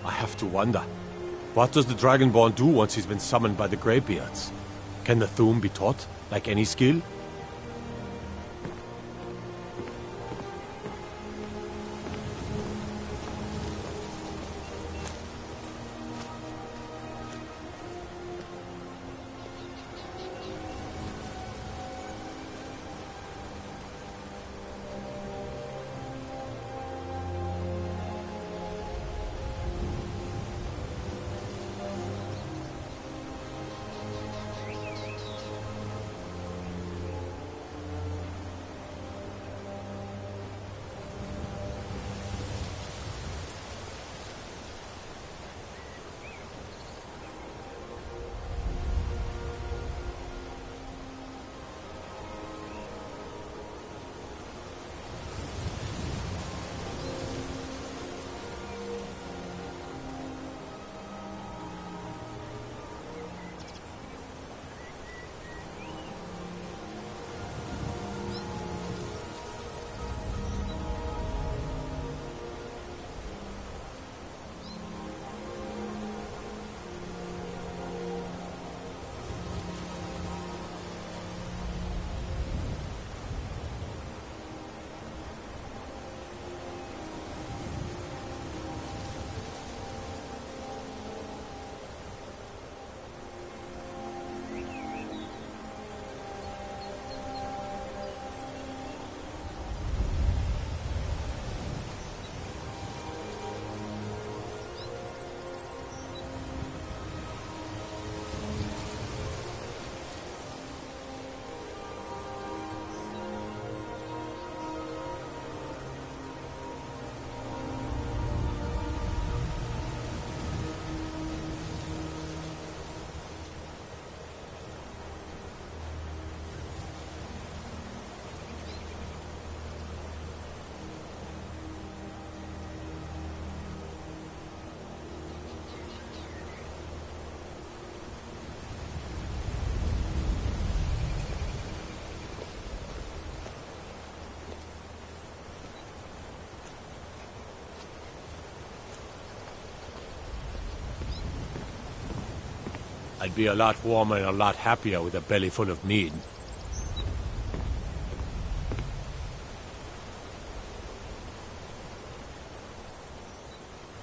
I have to wonder. What does the Dragonborn do once he's been summoned by the Greybeards? Can the Thu'um be taught, like any skill? I'd be a lot warmer and a lot happier with a belly full of mead.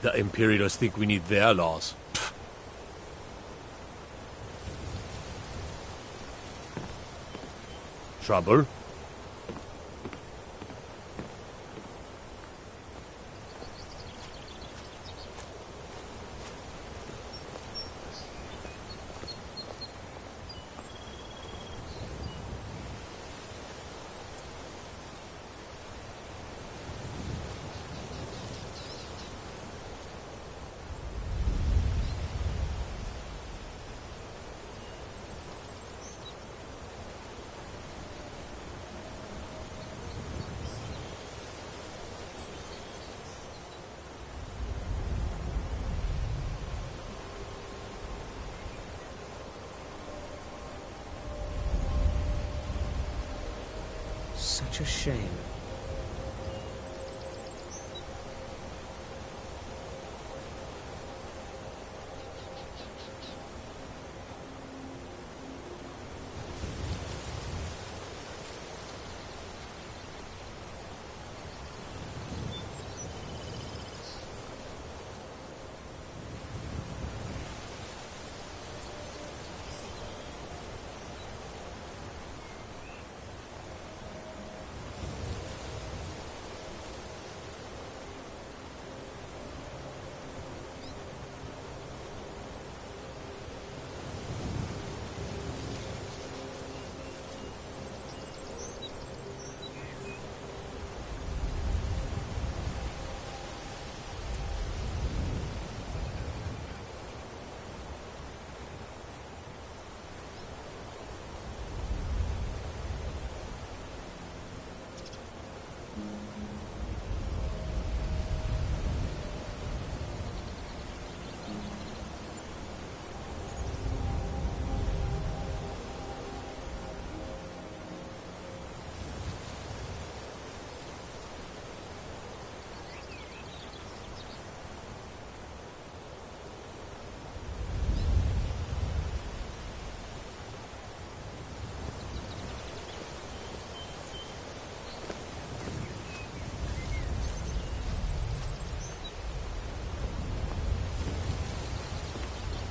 The Imperials think we need their laws. Trouble? Such a shame.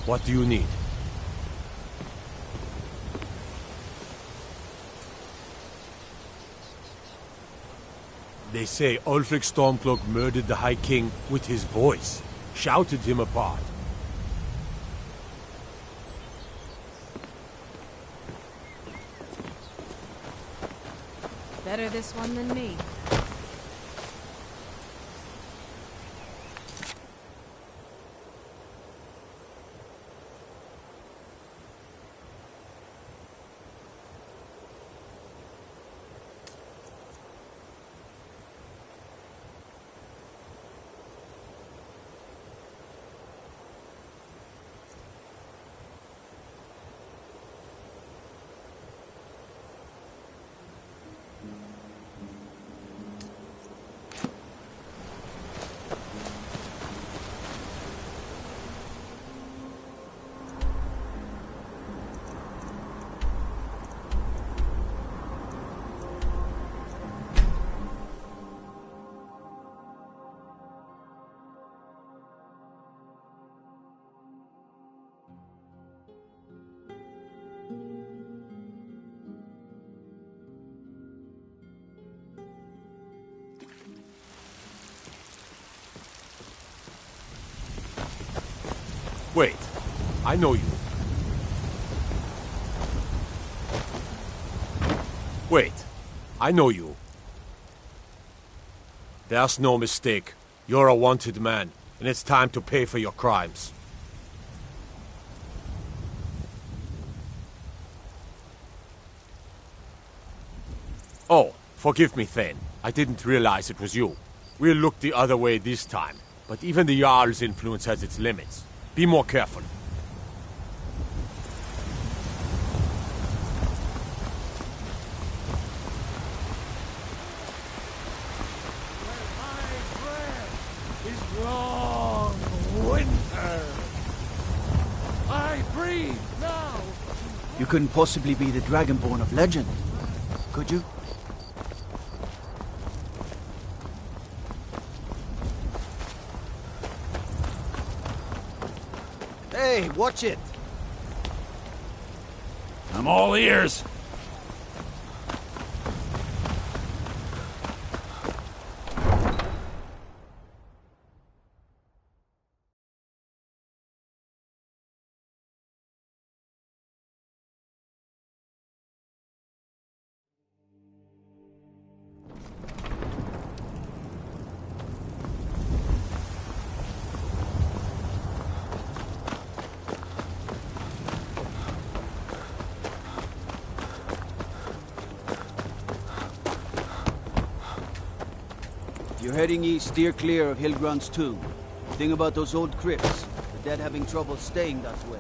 What do you need? They say Ulfric Stormcloak murdered the High King with his voice, shouted him apart. Better this one than me. Wait, I know you. Wait, I know you. There's no mistake. You're a wanted man, and it's time to pay for your crimes. Oh, forgive me, Thane. I didn't realize it was you. We'll look the other way this time, but even the Jarl's influence has its limits. Be more careful. Long winter. I breathe You couldn't possibly be the Dragonborn of legend, could you? Hey, watch it! I'm all ears. If you're heading east, steer clear of Hilgrand's tomb. Thing about those old crypts, the dead having trouble staying that way.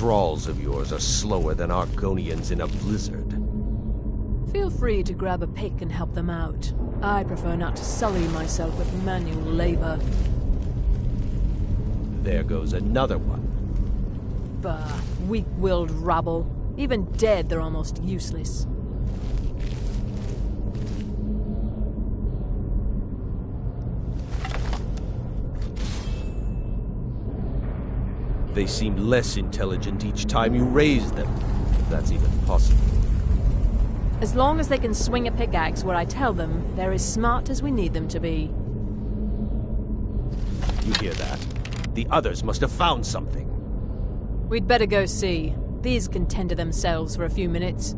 thralls of yours are slower than Argonians in a blizzard. Feel free to grab a pick and help them out. I prefer not to sully myself with manual labor. There goes another one. Bah, weak-willed rabble. Even dead, they're almost useless. They seem less intelligent each time you raise them, if that's even possible. As long as they can swing a pickaxe where I tell them, they're as smart as we need them to be. You hear that? The others must have found something. We'd better go see. These can tend to themselves for a few minutes.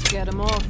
Get him off.